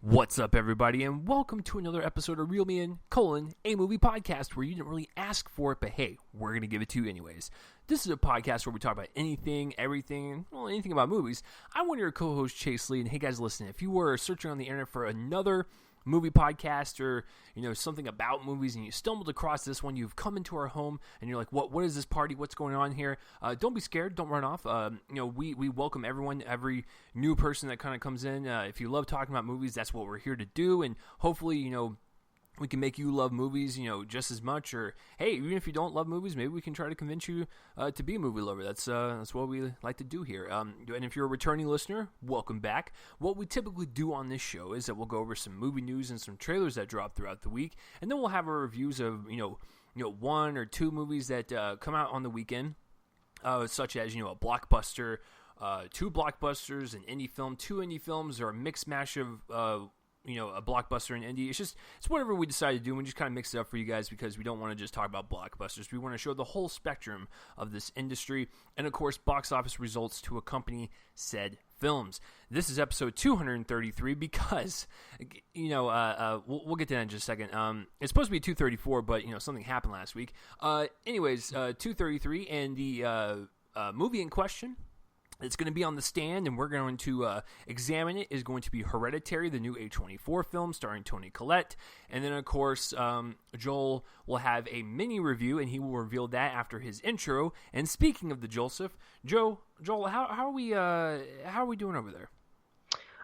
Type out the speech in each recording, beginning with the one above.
What's up, everybody, and welcome to another episode of Reel Me In, a movie podcast where you didn't really ask for it, but hey, we're going to give it to you anyways. This is a podcast where we talk about anything, everything, well, anything about movies. I'm one of your co-hosts, Chase Lee, and hey guys, listen, if you were searching on the internet for another movie podcast or, something about movies and you stumbled across this one, you've come into our home and you're like, what is this party? What's going on here? Don't be scared. Don't run off. We welcome everyone, every new person that kind of comes in. If you love talking about movies, that's what we're here to do. And hopefully, we can make you love movies, just as much. Or, hey, even if you don't love movies, maybe we can try to convince you to be a movie lover. That's what we like to do here. And if you're a returning listener, welcome back. What we typically do on this show is that we'll go over some movie news and some trailers that drop throughout the week, and then we'll have our reviews of one or two movies that come out on the weekend, such as a blockbuster, two blockbusters, an indie film, two indie films, or a mixed mash of a blockbuster and indie. It's whatever we decide to do. We just kind of mix it up for you guys because we don't want to just talk about blockbusters. We want to show the whole spectrum of this industry and, of course, box office results to accompany said films. This is episode 233 because, we'll get to that in just a second. It's supposed to be 234, but, something happened last week. 233, and the movie in question, it's going to be on the stand, and we're going to examine it, is going to be Hereditary, the new A24 film starring Toni Collette. And then, of course, Joel will have a mini review, and he will reveal that after his intro. And speaking of the Joseph, Joel, how are we doing over there?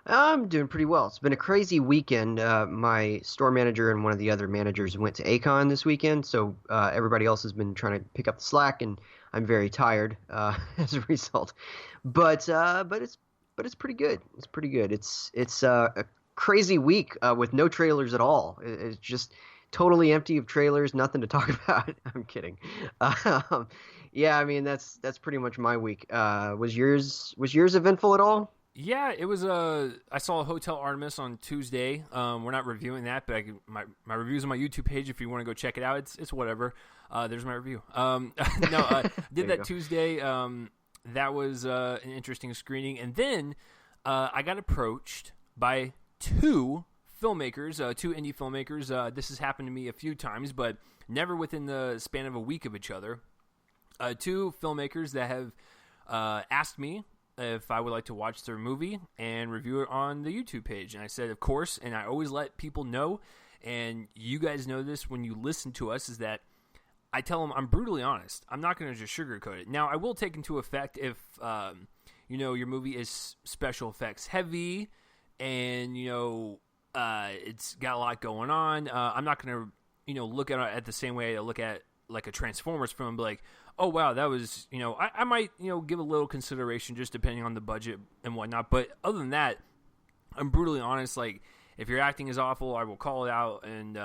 I'm doing pretty well. It's been a crazy weekend. My store manager and one of the other managers went to Acon this weekend, so everybody else has been trying to pick up the slack, and I'm very tired as a result. But it's pretty good. It's pretty good. It's a crazy week with no trailers at all. It's just totally empty of trailers, nothing to talk about. I'm kidding. Yeah, I mean that's pretty much my week. Was yours eventful at all? Yeah, it was. I saw Hotel Artemis on Tuesday. We're not reviewing that, but my review's on my YouTube page. If you want to go check it out, it's whatever. There's my review. Did that Tuesday. That was an interesting screening, and then I got approached by two filmmakers, two indie filmmakers. This has happened to me a few times, but never within the span of a week of each other. Two filmmakers that have asked me if I would like to watch their movie and review it on the YouTube page. And I said, of course, and I always let people know, and you guys know this when you listen to us, is that I tell them I'm brutally honest. I'm not going to just sugarcoat it. Now, I will take into effect if, your movie is special effects heavy and, it's got a lot going on. I'm not going to, look at it the same way I look at like a Transformers film and be like, oh, wow, that was, I might, give a little consideration just depending on the budget and whatnot. But other than that, I'm brutally honest. Like, if your acting is awful, I will call it out and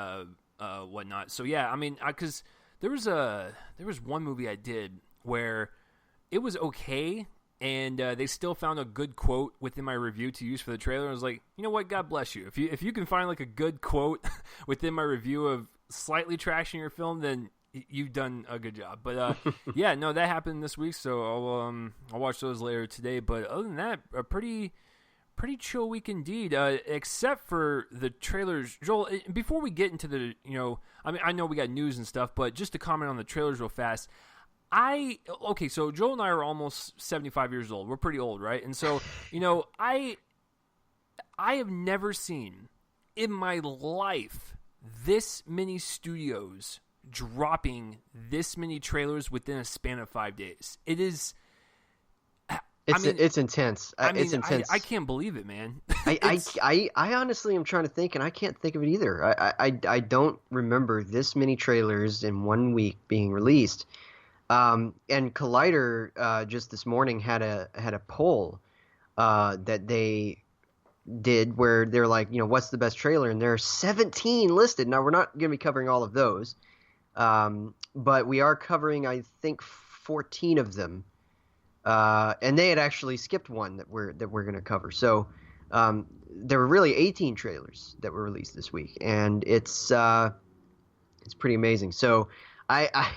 whatnot. So, yeah, I mean, because there was one movie I did where it was okay, and they still found a good quote within my review to use for the trailer. I was like, you know what, God bless you. If you can find, like, a good quote within my review of slightly trashing your film, then you've done a good job. But yeah, no, that happened this week, so I'll watch those later today. But other than that, a pretty chill week indeed, except for the trailers. Joel, before we get into the, I know we got news and stuff, but just to comment on the trailers real fast, so Joel and I are almost 75 years old. We're pretty old, right? And so, I have never seen in my life this many studios dropping this many trailers within a span of 5 days. It is. It's intense. It's intense. I can't believe it, man. I honestly am trying to think, and I can't think of it either. I don't remember this many trailers in 1 week being released. And Collider just this morning had a poll that they did where they're like, what's the best trailer? And there are 17 listed. Now, we're not going to be covering all of those. But we are covering, I think, 14 of them. And they had actually skipped one that we're going to cover. So there were really 18 trailers that were released this week, and it's pretty amazing. So I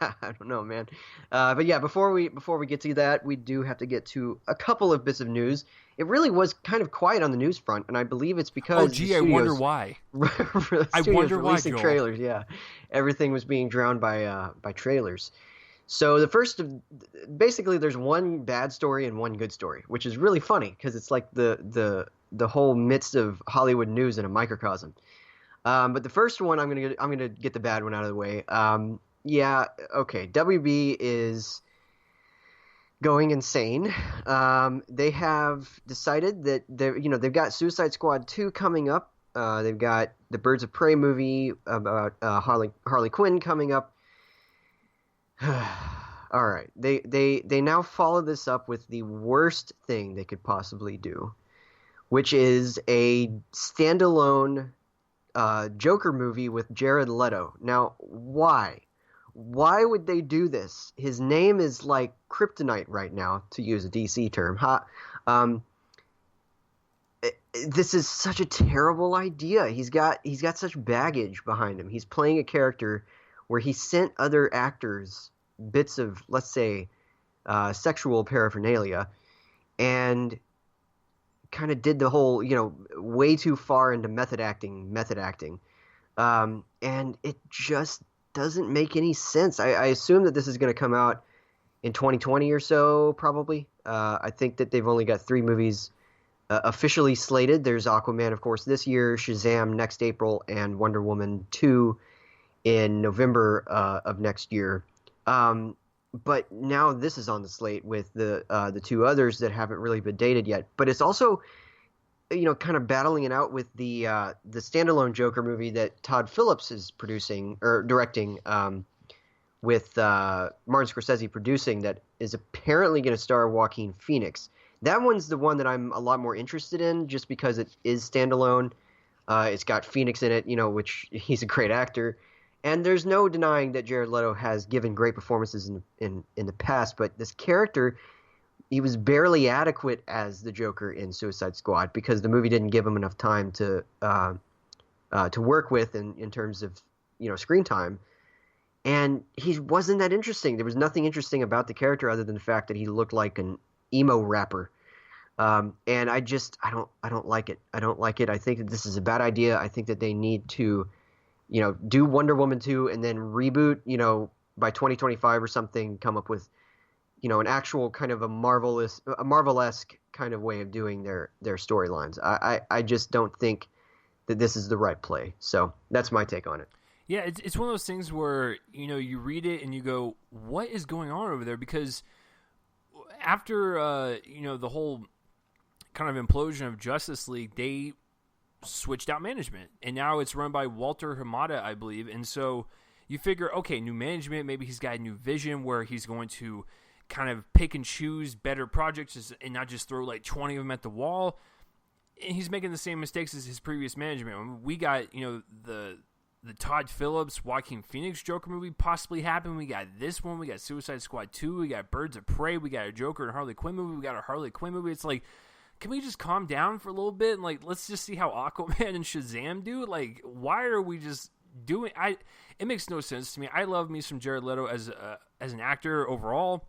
I don't know, man. But yeah, before we get to that, we do have to get to a couple of bits of news. It really was kind of quiet on the news front, and I believe it's Oh, because gee, I wonder why. the I studios wonder why, releasing Joel. trailers. Yeah, everything was being drowned by trailers. So the first of basically, there's one bad story and one good story, which is really funny because it's like the whole midst of Hollywood news in a microcosm. But the first one, I'm gonna get the bad one out of the way. Yeah, okay. WB is going insane. They have decided that they've got Suicide Squad 2 coming up. They've got the Birds of Prey movie about Harley Quinn coming up. All right. They now follow this up with the worst thing they could possibly do, which is a standalone Joker movie with Jared Leto. Now, why? Why would they do this? His name is like kryptonite right now, to use a DC term. Um, this is such a terrible idea. He's got such baggage behind him. He's playing a character where he sent other actors bits of, let's say, sexual paraphernalia, and kind of did the whole, way too far into method acting, and it just doesn't make any sense. I assume that this is going to come out in 2020 or so, probably. I think that they've only got 3 movies officially slated. There's Aquaman, of course, this year, Shazam next April, and Wonder Woman 2 in November of next year. But now this is on the slate with the 2 others that haven't really been dated yet. But it's also, kind of battling it out with the standalone Joker movie that Todd Phillips is producing or directing, with Martin Scorsese producing, that is apparently going to star Joaquin Phoenix. That one's the one that I'm a lot more interested in, just because it is standalone. It's got Phoenix in it, which he's a great actor. And there's no denying that Jared Leto has given great performances in the past, but this character, he was barely adequate as the Joker in Suicide Squad because the movie didn't give him enough time to work with in terms of screen time, and he wasn't that interesting. There was nothing interesting about the character other than the fact that he looked like an emo rapper, and I don't like it. I don't like it. I think that this is a bad idea. I think that they need to do Wonder Woman 2 and then reboot, by 2025 or something, come up with, an actual kind of a Marvel-esque kind of way of doing their storylines. I just don't think that this is the right play. So that's my take on it. Yeah, it's one of those things where, you read it and you go, what is going on over there? Because after, the whole kind of implosion of Justice League, they switched out management, and now it's run by Walter Hamada, I believe. And so you figure, okay, new management, maybe he's got a new vision where he's going to kind of pick and choose better projects and not just throw like 20 of them at the wall. And he's making the same mistakes as his previous management. We got, the Todd Phillips, Joaquin Phoenix Joker movie possibly happened. We got this one. We got Suicide Squad 2. We got Birds of Prey. We got a Joker and Harley Quinn movie. We got a Harley Quinn movie. It's like, can we just calm down for a little bit and let's just see how Aquaman and Shazam do? Like, why are we just doing? It makes no sense to me. I love me some Jared Leto as an actor overall,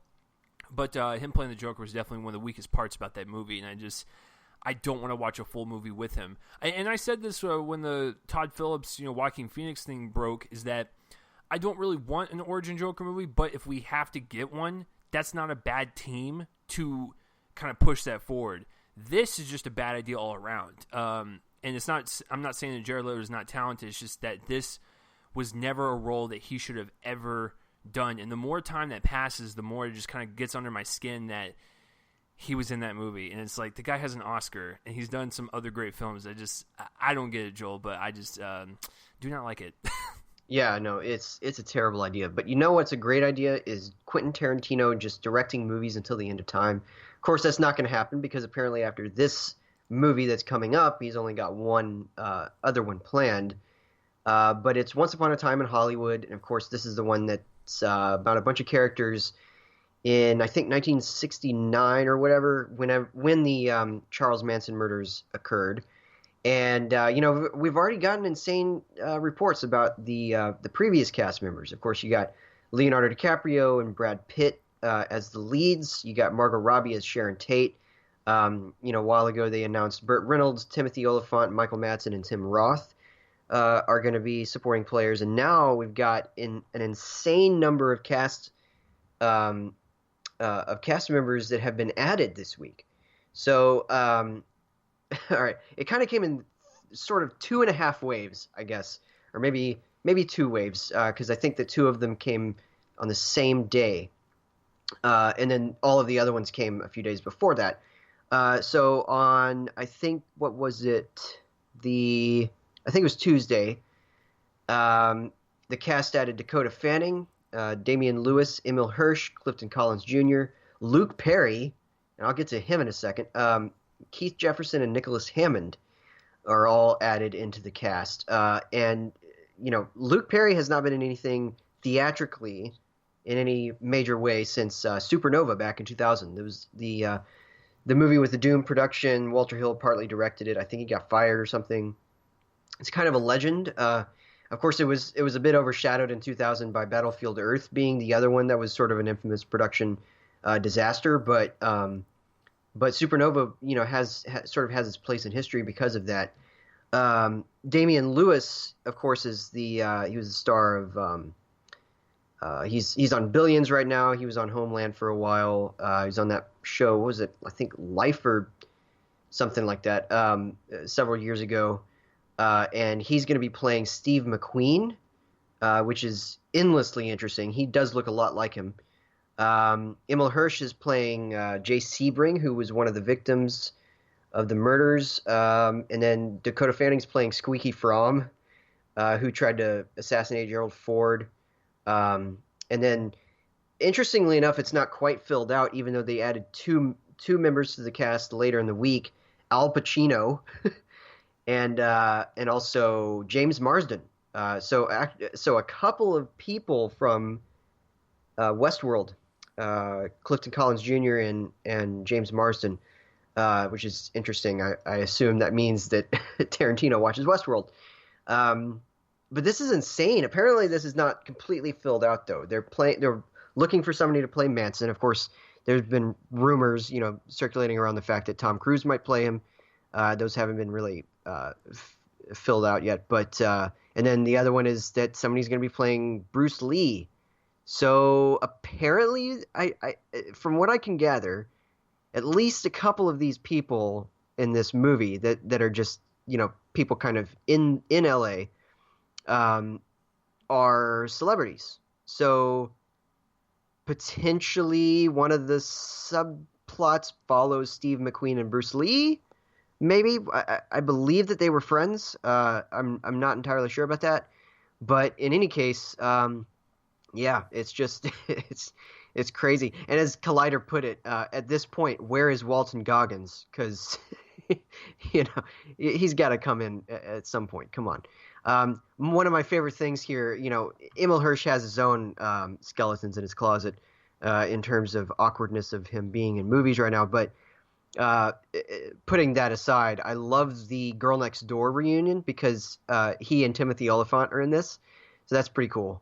but him playing the Joker was definitely one of the weakest parts about that movie, and I don't want to watch a full movie with him. And I said this when the Todd Phillips, Joaquin Phoenix thing broke, is that I don't really want an origin Joker movie, but if we have to get one, that's not a bad team to kind of push that forward. This is just a bad idea all around. And it's not. I'm not saying that Jared Leto is not talented. It's just that this was never a role that he should have ever done. And the more time that passes, the more it just kind of gets under my skin that he was in that movie. And it's like, the guy has an Oscar, and he's done some other great films. I don't get it, Joel, but I just do not like it. Yeah, no, it's a terrible idea. But what's a great idea is Quentin Tarantino just directing movies until the end of time. Of course, that's not going to happen because apparently after this movie that's coming up, he's only got one other one planned. But it's Once Upon a Time in Hollywood, and of course, this is the one that's about a bunch of characters in, I think, 1969 or whatever, when the Charles Manson murders occurred. And we've already gotten insane reports about the previous cast members. Of course, you got Leonardo DiCaprio and Brad Pitt as the leads. You got Margot Robbie as Sharon Tate. A while ago they announced Burt Reynolds, Timothy Olyphant, Michael Madsen, and Tim Roth are going to be supporting players. And now we've got an insane number of cast members that have been added this week. So, all right, it kind of came in sort of 2.5 waves, I guess, or maybe 2 waves, because I think that 2 of them came on the same day, and then all of the other ones came a few days before that. So on, I think, what was it? I think it was Tuesday. The cast added Dakota Fanning, Damian Lewis, Emil Hirsch, Clifton Collins Jr., Luke Perry, and I'll get to him in a second. Keith Jefferson and Nicholas Hammond are all added into the cast. And Luke Perry has not been in anything theatrically in any major way since Supernova back in 2000. There was the movie with the Doom production. Walter Hill partly directed it. I think he got fired or something. It's kind of a legend. Of course, it was a bit overshadowed in 2000 by Battlefield Earth being the other one that was sort of an infamous production disaster. But Supernova, has its place in history because of that. Damian Lewis, of course, is he was the star of he's on Billions right now. He was on Homeland for a while. He was on that show. What was it? I think Life or something like that. Several years ago. And he's going to be playing Steve McQueen, which is endlessly interesting. He does look a lot like him. Emil Hirsch is playing Jay Sebring, who was one of the victims of the murders. And then Dakota Fanning's playing Squeaky Fromm, who tried to assassinate Gerald Ford. And then, interestingly enough, it's not quite filled out, even though they added two members to the cast later in the week. Al Pacino and also James Marsden. So a couple of people from Westworld, Clifton Collins Jr. and James Marsden, which is interesting. I assume that means that Tarantino watches Westworld. But this is insane. Apparently, this is not completely filled out, though. They're looking for somebody to play Manson. Of course, there's been rumors, circulating around the fact that Tom Cruise might play him. Those haven't been really filled out yet. But and then the other one is that somebody's going to be playing Bruce Lee. So apparently, I from what I can gather, at least a couple of these people in this movie that are just people kind of in LA are celebrities. So potentially one of the subplots follows Steve McQueen and Bruce Lee. Maybe. I believe that they were friends. I'm not entirely sure about that. But in any case, yeah, it's just it's crazy. And as Collider put it, at this point, where is Walton Goggins? Because he's got to come in at some point. Come on. One of my favorite things here, Emil Hirsch has his own skeletons in his closet in terms of awkwardness of him being in movies right now. But putting that aside, I love the Girl Next Door reunion because he and Timothy Olyphant are in this. So that's pretty cool.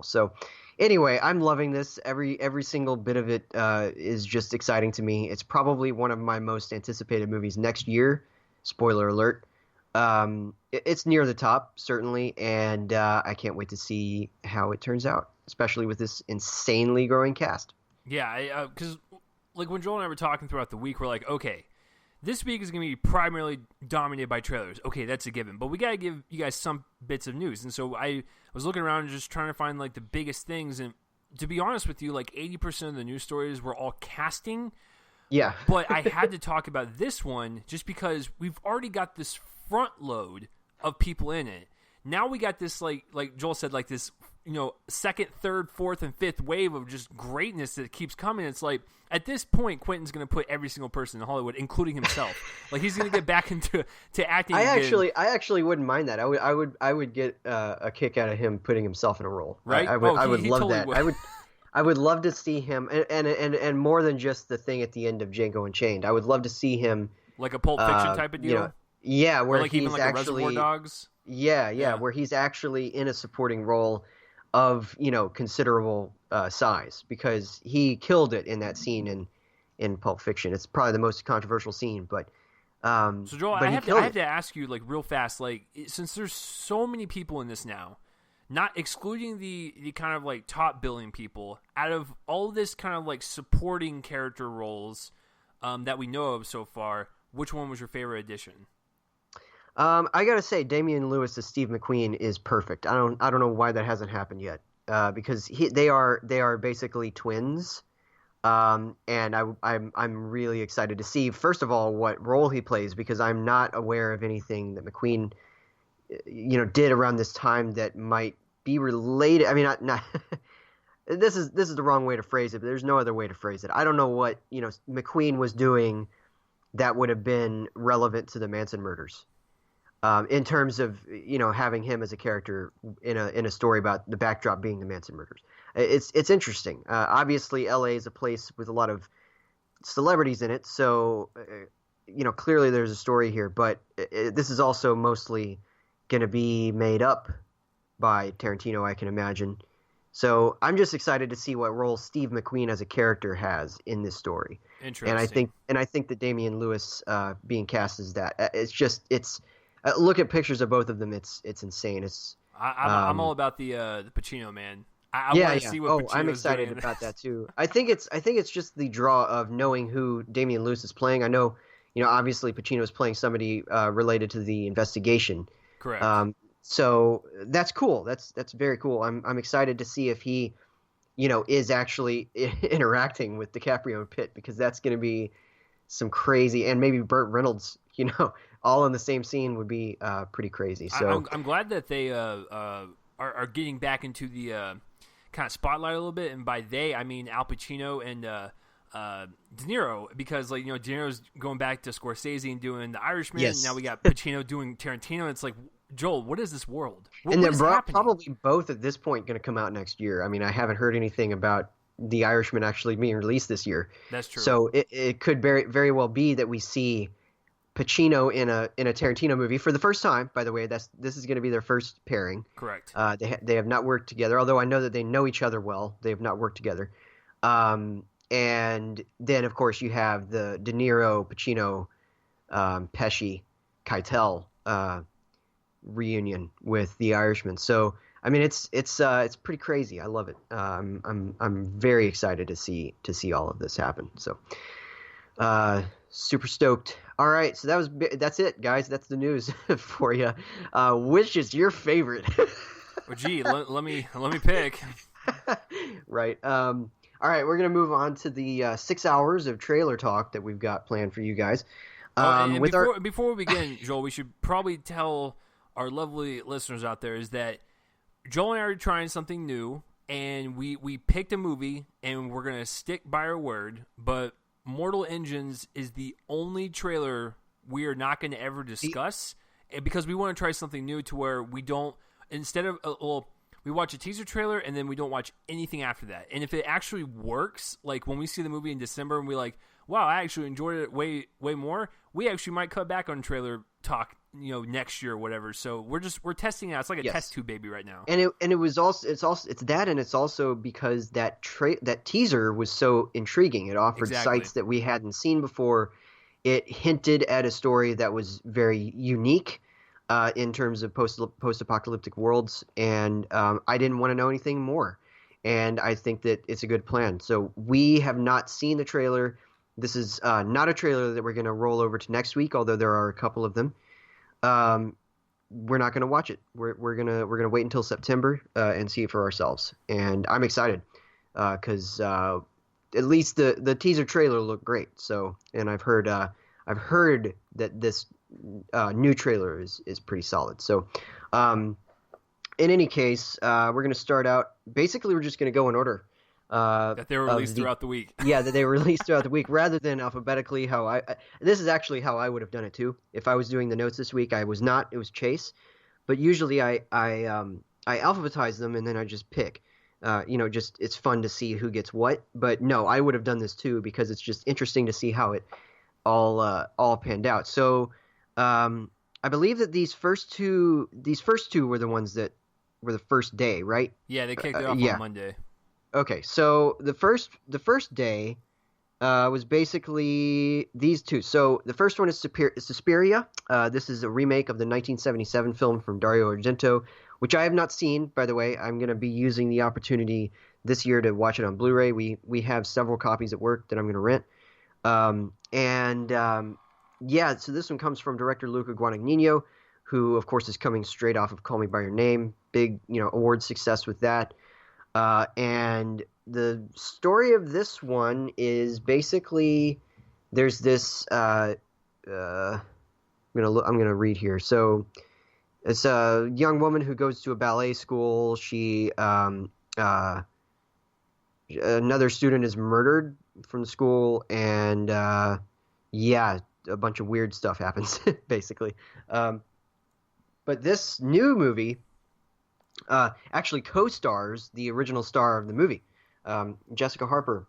So anyway, I'm loving this. Every single bit of it is just exciting to me. It's probably one of my most anticipated movies next year. Spoiler alert. It's near the top, certainly, and I can't wait to see how it turns out, especially with this insanely growing cast. Yeah, because like when Joel and I were talking throughout the week, we're like, okay, this week is going to be primarily dominated by trailers. Okay, that's a given. But we got to give you guys some bits of news. And so I was looking around and just trying to find like the biggest things. And to be honest with you, like 80% of the news stories were all casting. Yeah. But I had to talk about this one just because we've already got this front load of people in it. Now we got this, like Joel said, like this, second, third, fourth, and fifth wave of just greatness that keeps coming. It's like, at this point, Quentin's going to put every single person in Hollywood, including himself. Like, he's going to get back into acting. I actually wouldn't mind that. I would get a kick out of him putting himself in a role. Right? I would love totally that. Would. I would love to see him, and more than just the thing at the end of Django Unchained. I would love to see him like a Pulp Fiction type of deal. Yeah, where or like he's even like actually a Reservoir Dogs. Yeah, where he's actually in a supporting role. of considerable size, because he killed it in that scene in Pulp Fiction. It's probably the most controversial scene, So Joel, but I he have killed it. to ask you like real fast, like since there's so many people in this now, not excluding the kind of like top billing people, out of all this kind of like supporting character roles that we know of so far, which one was your favorite addition? I gotta say, Damian Lewis as Steve McQueen is perfect. I don't know why that hasn't happened yet. Because they are basically twins. And I'm really excited to see, first of all, what role he plays, because I'm not aware of anything that McQueen did around this time that might be related. I mean, not this is the wrong way to phrase it, but there's no other way to phrase it. I don't know what McQueen was doing that would have been relevant to the Manson murders, in terms of having him as a character in a story about the backdrop being the Manson murders. It's interesting. Obviously, LA is a place with a lot of celebrities in it, so clearly there's a story here. But this is also mostly going to be made up by Tarantino, I can imagine. So I'm just excited to see what role Steve McQueen as a character has in this story. Interesting. And I think that Damian Lewis being cast as that, it's look at pictures of both of them. It's insane. I'm all about the Pacino, man. I Yeah, want to yeah. see what Oh, Pacino's I'm excited doing. about that too. I think it's just the draw of knowing who Damian Lewis is playing. I know, obviously Pacino is playing somebody related to the investigation. Correct. So that's cool. That's very cool. I'm excited to see if he, is actually interacting with DiCaprio and Pitt, because that's going to be some crazy, and maybe Burt Reynolds, all in the same scene would be pretty crazy. So I'm glad that they are getting back into the kind of spotlight a little bit, and by they I mean Al Pacino and De Niro, because like De Niro's going back to Scorsese and doing The Irishman. yes. Now we got Pacino doing Tarantino. It's like, Joel, what is this world? And What they're is happening? probably both at this point going to come out next year. I mean, I haven't heard anything about The Irishman actually being released this year. That's true. So it could very well be that we see Pacino in a Tarantino movie for the first time. By the way, this is going to be their first pairing. Correct. They have not worked together, although I know that they know each other well. They have not worked together. And then of course you have the De Niro, Pacino, Pesci, Keitel reunion with The Irishman. So I mean, it's pretty crazy. I love it. I'm very excited to see all of this happen. So super stoked. All right, so that's it, guys. That's the news for you. Which is your favorite? Well, gee, let me pick. Right. All right, we're gonna move on to the 6 hours of trailer talk that we've got planned for you guys. And before we begin, Joel, we should probably tell our lovely listeners out there is that Joel and I are trying something new, and we picked a movie, and we're gonna stick by our word. But Mortal Engines is the only trailer we are not going to ever discuss, because we want to try something new to where we don't, instead of we watch a teaser trailer and then we don't watch anything after that. And if it actually works, like when we see the movie in December and we're like, wow, I actually enjoyed it way more, we actually might cut back on trailer talk, next year or whatever. So we're testing it out. It's like a test tube baby right now. And it was also it's that, and it's also because that teaser was so intriguing. It offered sites that we hadn't seen before. It hinted at a story that was very unique in terms of post-apocalyptic worlds, and I didn't want to know anything more. And I think that it's a good plan. So we have not seen the trailer. This is not a trailer that we're going to roll over to next week, although there are a couple of them. We're not going to watch it. We're gonna wait until September and see it for ourselves. And I'm excited because at least the teaser trailer looked great. So, and I've heard that this new trailer is pretty solid. So, in any case, we're going to start out. Basically, we're just going to go in order. That they were released throughout the week. Yeah, that they were released throughout the week rather than alphabetically. This is actually how I would have done it too. If I was doing the notes this week, I was not. It was Chase, but usually I alphabetize them and then I just pick. Just it's fun to see who gets what. But no, I would have done this too because it's just interesting to see how it all panned out. So I believe that these first two were the ones that were the first day, right? Yeah, they kicked it off on Yeah. Monday. Okay, so the first day was basically these two. So the first one is Suspiria. This is a remake of the 1977 film from Dario Argento, which I have not seen, by the way. I'm going to be using the opportunity this year to watch it on Blu-ray. We have several copies at work that I'm going to rent. Yeah, so this one comes from director Luca Guadagnino, who, of course, is coming straight off of Call Me by Your Name. Big, award success with that. And the story of this one is basically there's this. I'm gonna read here. So it's a young woman who goes to a ballet school. Another student is murdered from the school, and yeah, a bunch of weird stuff happens basically. But this new movie actually co-stars the original star of the movie. Jessica Harper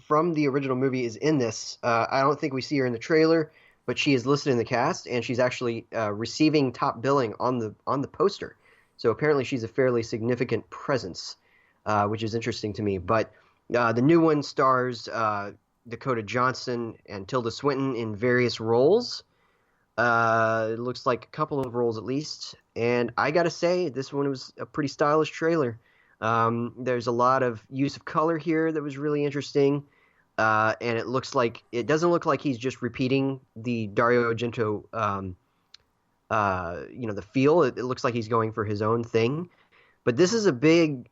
from the original movie is in this. I don't think we see her in the trailer, but she is listed in the cast, and she's actually receiving top billing on the poster. So apparently she's a fairly significant presence, which is interesting to me. But the new one stars Dakota Johnson and Tilda Swinton in various roles. It looks like a couple of roles at least. And I gotta say, this one was a pretty stylish trailer. There's a lot of use of color here that was really interesting. And it doesn't look like he's just repeating the Dario Argento, the feel. It looks like he's going for his own thing. But this is a big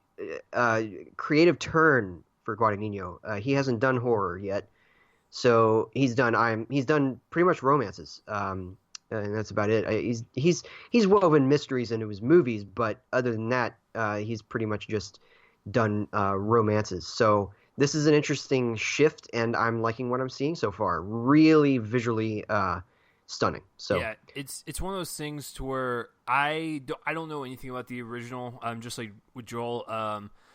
creative turn for Guadagnino. He hasn't done horror yet. So he's done pretty much romances, and that's about it. He's woven mysteries into his movies, but other than that, he's pretty much just done romances. So this is an interesting shift, and I'm liking what I'm seeing so far. Really visually stunning. So yeah, it's one of those things to where I don't know anything about the original. Just like with Joel.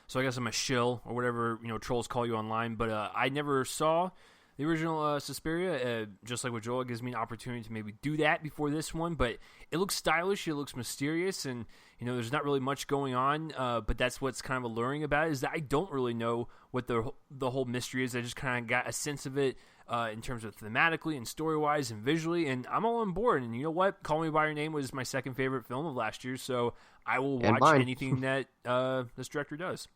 So I guess I'm a shill or whatever trolls call you online, but I never saw the original Suspiria. Just like with Joel, it gives me an opportunity to maybe do that before this one. But it looks stylish, it looks mysterious, and there's not really much going on. But that's what's kind of alluring about it, is that I don't really know what the whole mystery is. I just kind of got a sense of it in terms of thematically and story wise and visually, and I'm all on board. And you know what? Call Me by Your Name was my second favorite film of last year, so I will watch anything that this director does.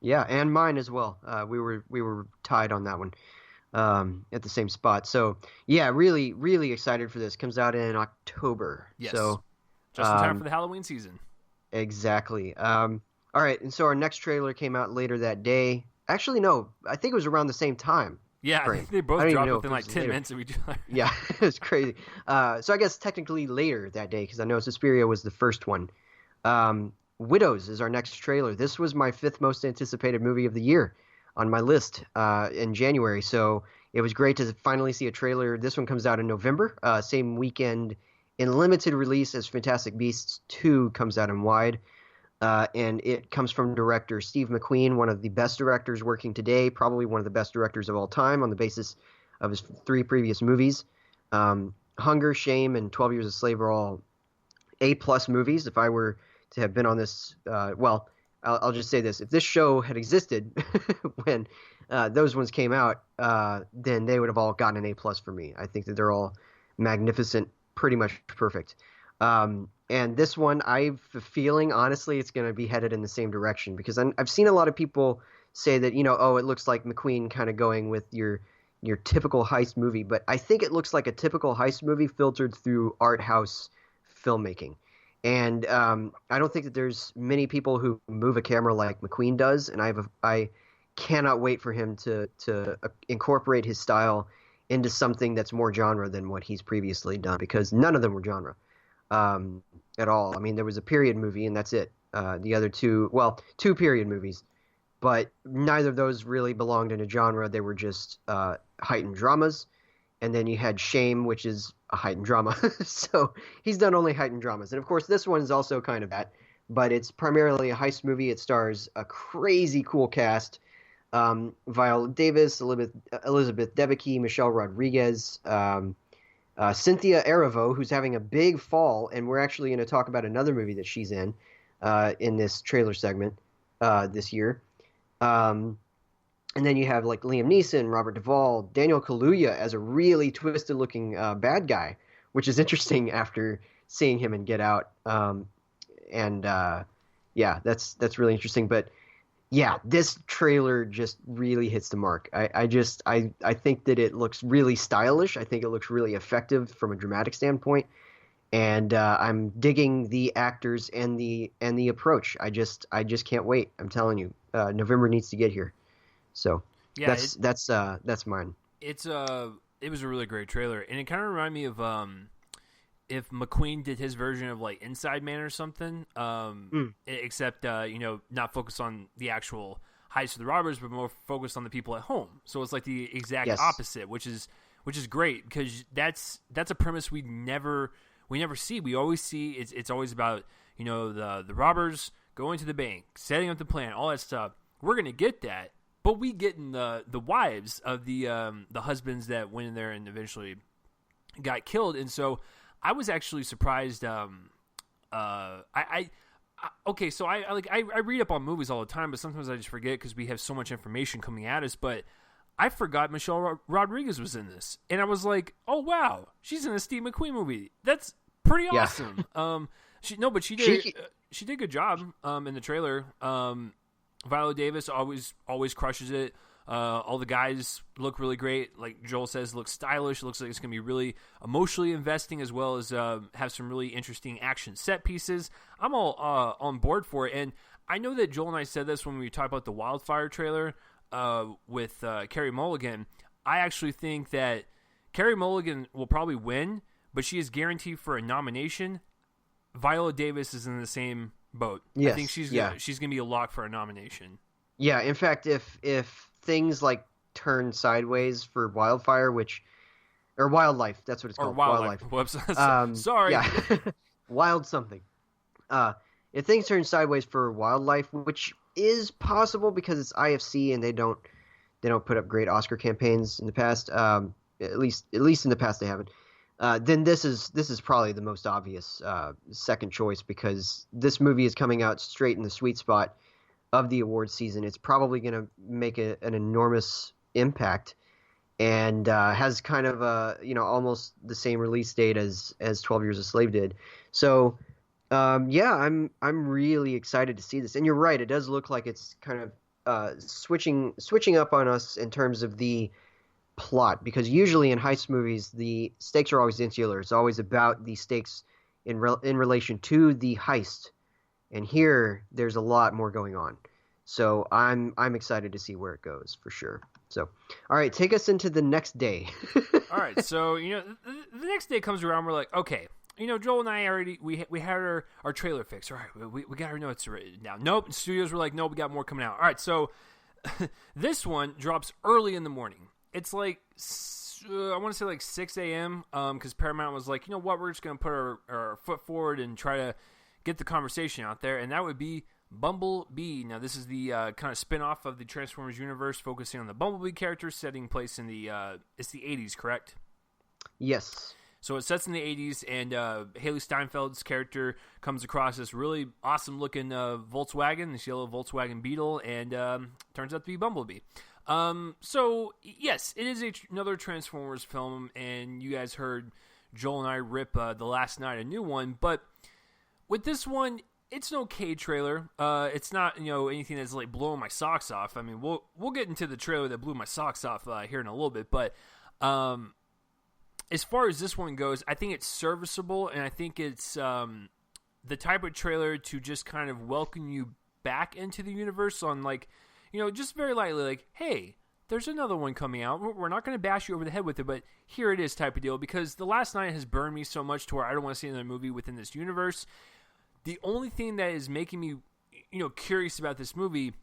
Yeah, and mine as well. We were tied on that one. At the same spot. So yeah, really, really excited for this. Comes out in October. Yes. So just in time for the Halloween season. Exactly. All right, and so our next trailer came out later that day. Actually, no, I think it was around the same time. Yeah, I think they both dropped within like 10 minutes of each other. Yeah, it was crazy. So I guess technically later that day, because I know Suspiria was the first one. Widows is our next trailer. This was my 5th most anticipated movie of the year on my list in January. So it was great to finally see a trailer. This one comes out in November, same weekend in limited release as Fantastic Beasts 2 comes out in wide. And it comes from director Steve McQueen, one of the best directors working today, probably one of the best directors of all time on the basis of his 3 previous movies. Hunger, Shame, and 12 Years a Slave are all A-plus movies. If I were to have been on this, I'll just say this. If this show had existed when those ones came out, then they would have all gotten an A+ for me. I think that they're all magnificent, pretty much perfect. And this one, I have a feeling, honestly, it's going to be headed in the same direction, because I've seen a lot of people say that, it looks like McQueen kind of going with your typical heist movie. But I think it looks like a typical heist movie filtered through art house filmmaking. And I don't think that there's many people who move a camera like McQueen does, and I cannot wait for him to incorporate his style into something that's more genre than what he's previously done, because none of them were genre at all. I mean, there was a period movie, and that's it. The other two period movies, but neither of those really belonged in a genre. They were just heightened dramas. And then you had Shame, which is a heightened drama. So he's done only heightened dramas. And of course, this one is also kind of that, but it's primarily a heist movie. It stars a crazy cool cast. Viola Davis, Elizabeth Debicki, Michelle Rodriguez, Cynthia Erivo, who's having a big fall. And we're actually going to talk about another movie that she's in. in this trailer segment this year. Um, and then you have like Liam Neeson, Robert Duvall, Daniel Kaluuya as a really twisted looking bad guy, which is interesting after seeing him in Get Out. And yeah, that's really interesting. But yeah, this trailer just really hits the mark. I think that it looks really stylish. I think it looks really effective from a dramatic standpoint, and I'm digging the actors and the approach. I just can't wait. I'm telling you, November needs to get here. So Yeah, that's mine. it was a really great trailer, and it kind of reminded me of if McQueen did his version of like Inside Man or something, except not focused on the actual heist of the robbers, but more focused on the people at home. So it's like the exact opposite, which is great because that's a premise we never see. We always see it's always about the robbers going to the bank, setting up the plan, all that stuff. We're gonna get that, but we get in the wives of the husbands that went in there and eventually got killed, and so. I was actually surprised. Okay, so I read up on movies all the time, but sometimes I just forget because we have so much information coming at us. But I forgot Michelle Rodriguez was in this, and I was like, oh wow, she's in a Steve McQueen movie. That's pretty awesome. She did a good job in the trailer. Viola Davis always crushes it. All the guys look really great. Like Joel says, it looks stylish. It looks like it's going to be really emotionally investing as well as have some really interesting action set pieces. I'm all on board for it. And I know that Joel and I said this when we talked about the Wildfire trailer with Carey Mulligan. I actually think that Carey Mulligan will probably win, but she is guaranteed for a nomination. Viola Davis is in the same boat. Yes, I think she's going to be a lock for a nomination. Yeah, in fact, if things like turn sideways for Wildfire, or Wildlife, that's what it's called. Wildlife. Whoops. Sorry. Yeah. Wild something. If things turn sideways for Wildlife, which is possible because it's IFC and they don't put up great Oscar campaigns in the past. At least in the past they haven't. Then this is probably the most obvious second choice because this movie is coming out straight in the sweet spot of the awards season. It's probably going to make an enormous impact, and has kind of almost the same release date as 12 Years a Slave did. So I'm really excited to see this. And you're right, it does look like it's kind of switching up on us in terms of the plot, because usually in heist movies the stakes are always insular. It's always about the stakes in relation to the heist. And here, there's a lot more going on. So I'm excited to see where it goes, for sure. So, all right, take us into the next day. All right, so, the next day comes around, we're like, okay, Joel and I already, we had our trailer fixed. All right, we got our notes written down. Nope, studios were like, no, we got more coming out. All right, so this one drops early in the morning. It's like, I want to say like 6 a.m., because Paramount was like, you know what, we're just going to put our foot forward and try to get the conversation out there, and that would be Bumblebee. Now, this is the kind of spin-off of the Transformers universe, focusing on the Bumblebee character, setting place in it's the 80s, correct? Yes. So it sets in the 80s, and Haley Steinfeld's character comes across this really awesome-looking Volkswagen, this yellow Volkswagen Beetle, and turns out to be Bumblebee. So, yes, it is another Transformers film, and you guys heard Joel and I rip the last night a new one, but with this one, it's an okay trailer. It's not anything that's like blowing my socks off. I mean, we'll get into the trailer that blew my socks off here in a little bit. But as far as this one goes, I think it's serviceable, and I think it's the type of trailer to just kind of welcome you back into the universe on like just very lightly, like, hey, there's another one coming out. We're not going to bash you over the head with it, but here it is type of deal. Because The Last Night has burned me so much to where I don't want to see another movie within this universe. The only thing that is making me, curious about this movie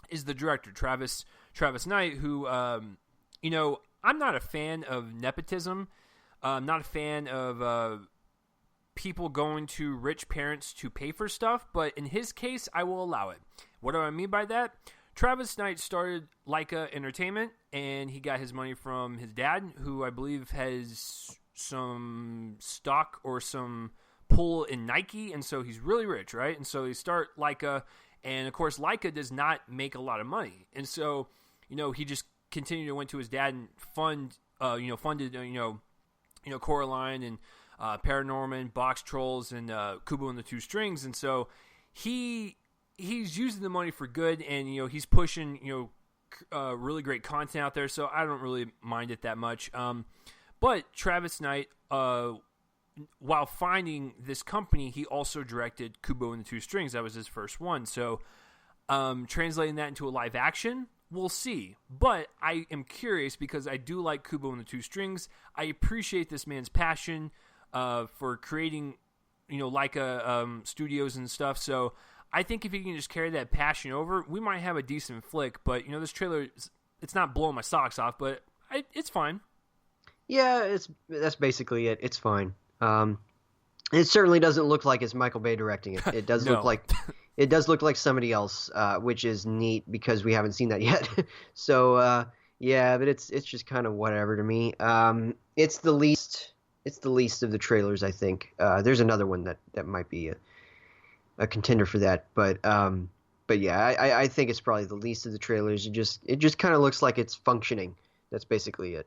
is the director, Travis Knight, who, I'm not a fan of nepotism. I'm not a fan of people going to rich parents to pay for stuff, but in his case, I will allow it. What do I mean by that? Travis Knight started Leica Entertainment, and he got his money from his dad, who I believe has some stock or some pull in Nike, and so he's really rich, right? And so they start Leica, and of course Leica does not make a lot of money, and so he just continued to went to his dad and funded Coraline and Paranorman, Box Trolls, and Kubo and the Two Strings, and so he's using the money for good, and he's pushing really great content out there, so I don't really mind it that much. But Travis Knight, while finding this company, he also directed Kubo and the Two Strings. That was his first one. So translating that into a live action, we'll see. But I am curious because I do like Kubo and the Two Strings. I appreciate this man's passion for creating, Leica studios and stuff. So I think if he can just carry that passion over, we might have a decent flick. But, this trailer, it's not blowing my socks off, but it's fine. Yeah, that's basically it. It's fine. It certainly doesn't look like it's Michael Bay directing it. It does look like somebody else, which is neat because we haven't seen that yet. So yeah, but it's just kind of whatever to me. It's the least of the trailers, I think. There's another one that might be a contender for that, but yeah, I think it's probably the least of the trailers. It just kind of looks like it's functioning. That's basically it.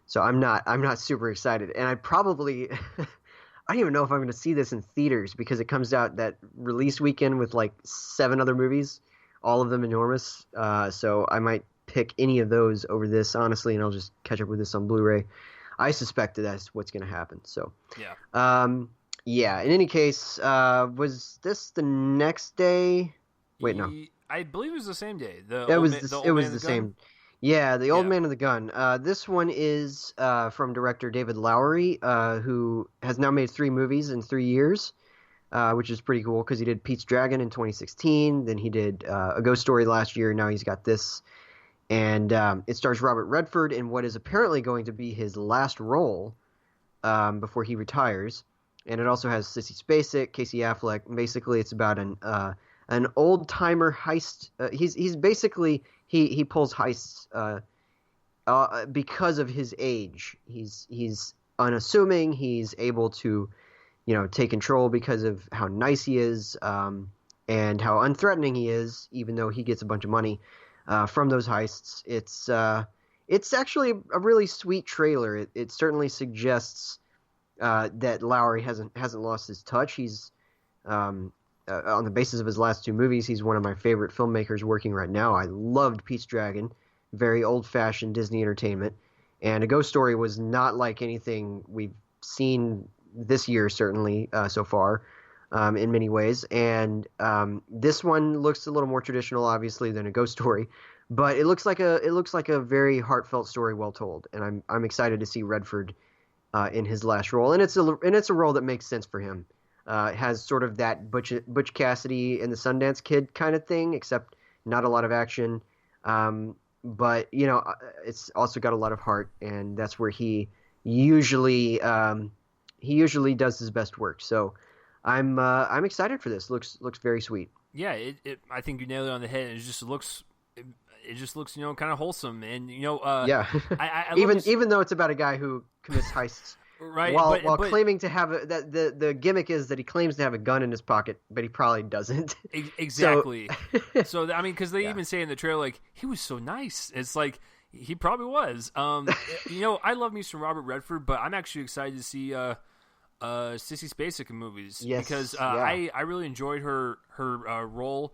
So I'm not super excited, and I probably I don't even know if I'm going to see this in theaters because it comes out that release weekend with like 7 other movies, all of them enormous. So I might pick any of those over this, honestly, and I'll just catch up with this on Blu-ray. I suspect that's what's going to happen. So yeah. In any case, was this the next day? Wait, no. I believe it was the same day. It was the same. Yeah, the Old Man of the Gun. This one is from director David Lowery, who has now made 3 movies in 3 years, which is pretty cool because he did Pete's Dragon in 2016, then he did A Ghost Story last year, now he's got this. And it stars Robert Redford in what is apparently going to be his last role before he retires. And it also has Sissy Spacek, Casey Affleck. Basically, it's about an old-timer heist. He's basically... He pulls heists because of his age. He's unassuming. He's able to, take control because of how nice he is and how unthreatening he is, even though he gets a bunch of money from those heists. It's actually a really sweet trailer. It certainly suggests that Lowery hasn't lost his touch. He's on the basis of his last 2 movies, he's one of my favorite filmmakers working right now. I loved Pete's Dragon, very old-fashioned Disney entertainment, and A Ghost Story was not like anything we've seen this year, certainly so far, in many ways. And this one looks a little more traditional, obviously, than A Ghost Story, but it looks like a very heartfelt story, well told. And I'm excited to see Redford in his last role, and it's a role that makes sense for him. It has sort of that Butch Cassidy and the Sundance Kid kind of thing, except not a lot of action. But it's also got a lot of heart, and that's where he usually does his best work. So I'm excited for this. Looks very sweet. Yeah, I think you nailed it on the head. It just looks kind of wholesome, and yeah. I even though it's about a guy who commits heists. Right, while claiming to have the gimmick is that he claims to have a gun in his pocket, but he probably doesn't. Exactly. So I mean, because they even say in the trailer, like, he was so nice. It's like he probably was. I love me some Robert Redford, but I'm actually excited to see Sissy Spacek in movies because I really enjoyed her role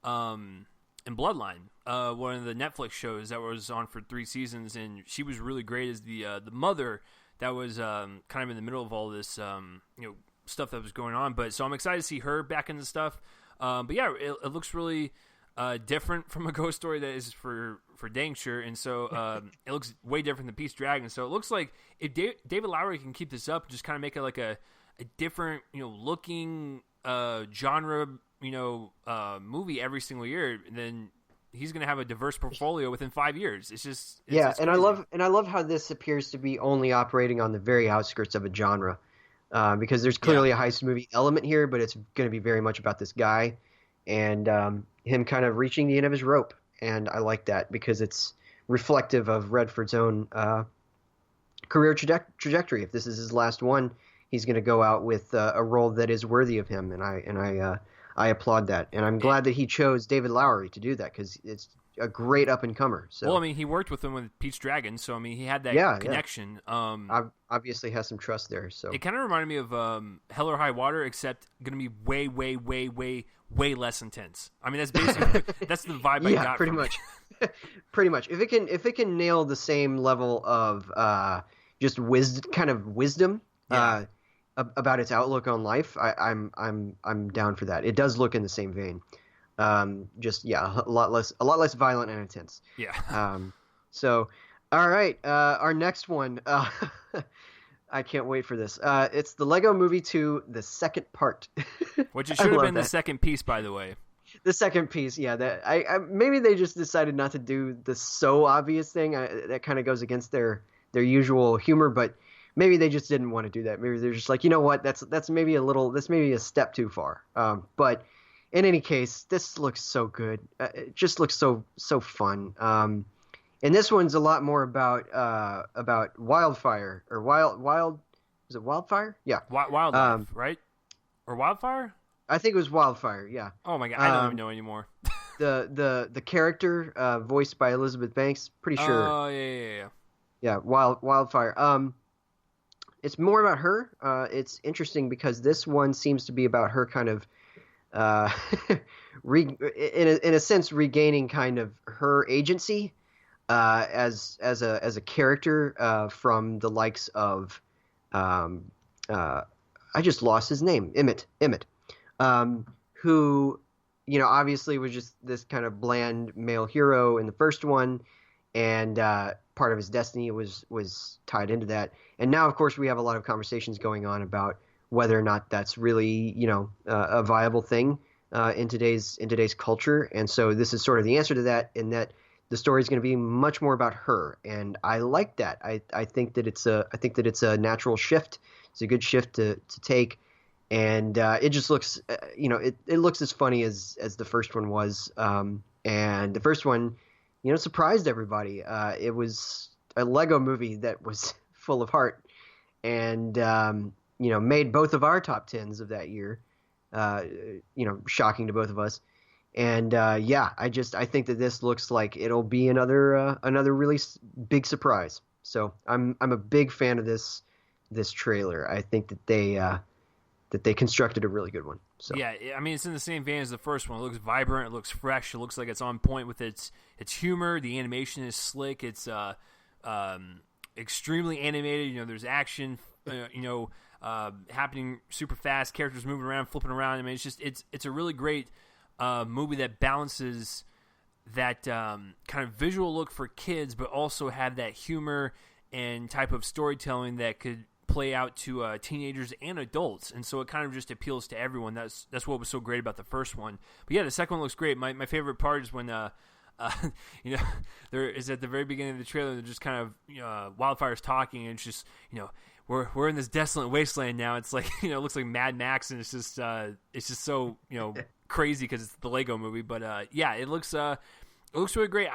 in Bloodline, one of the Netflix shows that was on for 3 seasons, and she was really great as the mother. That was kind of in the middle of all this, stuff that was going on. But so I'm excited to see her back in the stuff. But yeah, it looks really different from A Ghost Story that is for dang sure. And so it looks way different than Pete's Dragon. So it looks like if David Lowery can keep this up, just kind of make it like a different, looking genre, movie every single year, then he's going to have a diverse portfolio within 5 years. It's and I love how this appears to be only operating on the very outskirts of a genre, because there's clearly a heist movie element here, but it's going to be very much about this guy and him kind of reaching the end of his rope. And I like that because it's reflective of Redford's own career trajectory. If this is his last one, he's going to go out with a role that is worthy of him, and I applaud that, and I'm glad that he chose David Lowery to do that because it's a great up and comer. So, well, I mean, he worked with him with Pete's Dragon, so I mean, he had that connection. Obviously has some trust there. So it kind of reminded me of Hell or High Water, except going to be way, way, way, way, way less intense. I mean, that's basically that's the vibe I got. Pretty much. Pretty much. If it can nail the same level of just wisdom about its outlook on life, I'm down for that. It does look in the same vein. A lot less violent and intense. Yeah. So, all right, our next one. I can't wait for this. It's the Lego Movie 2, the second part. Which it should have been the second piece, by the way. The second piece, yeah. That I maybe they just decided not to do the so obvious thing. That kind of goes against their usual humor, but maybe they just didn't want to do that. Maybe they're just like, you know what, that's maybe a step too far. But in any case, this looks so good. It just looks so fun. And this one's a lot more about wildfire or wild. Is it wildfire? Yeah, wildlife, right? Or wildfire? I think it was wildfire. Yeah. Oh my god, I don't even know anymore. the character voiced by Elizabeth Banks, pretty sure. Oh yeah. Yeah, wildfire. It's more about her. It's interesting because this one seems to be about her kind of, in a sense, regaining kind of her agency as a character from the likes of, I just lost his name, Emmett. Who, obviously was just this kind of bland male hero in the first one, and part of his destiny was tied into that. And now, of course, we have a lot of conversations going on about whether or not that's really, a viable thing in today's culture. And so this is sort of the answer to that, in that the story is going to be much more about her, and I like that. I think that it's a natural shift. It's a good shift to take. And it just looks, it looks as funny as the first one was. And the first one, surprised everybody. It was a Lego movie that was full of heart, and made both of our top 10s of that year. Shocking to both of us. And I think that this looks like it'll be another really big surprise. So I'm a big fan of this trailer. I think that they constructed a really good one. So yeah, I mean, it's in the same vein as the first one. It looks vibrant. It looks fresh. It looks like it's on point with its humor. The animation is slick. It's extremely animated. There's action. Happening super fast. Characters moving around, flipping around. I mean, it's a really great movie that balances that kind of visual look for kids, but also have that humor and type of storytelling that could play out to teenagers and adults, and so it kind of just appeals to everyone. That's what was so great about the first one. But yeah, the second one looks great. My favorite part is when there is at the very beginning of the trailer, they're just kind of Wildfire's talking, and it's just we're in this desolate wasteland now. It's like it looks like Mad Max, and it's just so crazy because it's the Lego movie. But it looks really great.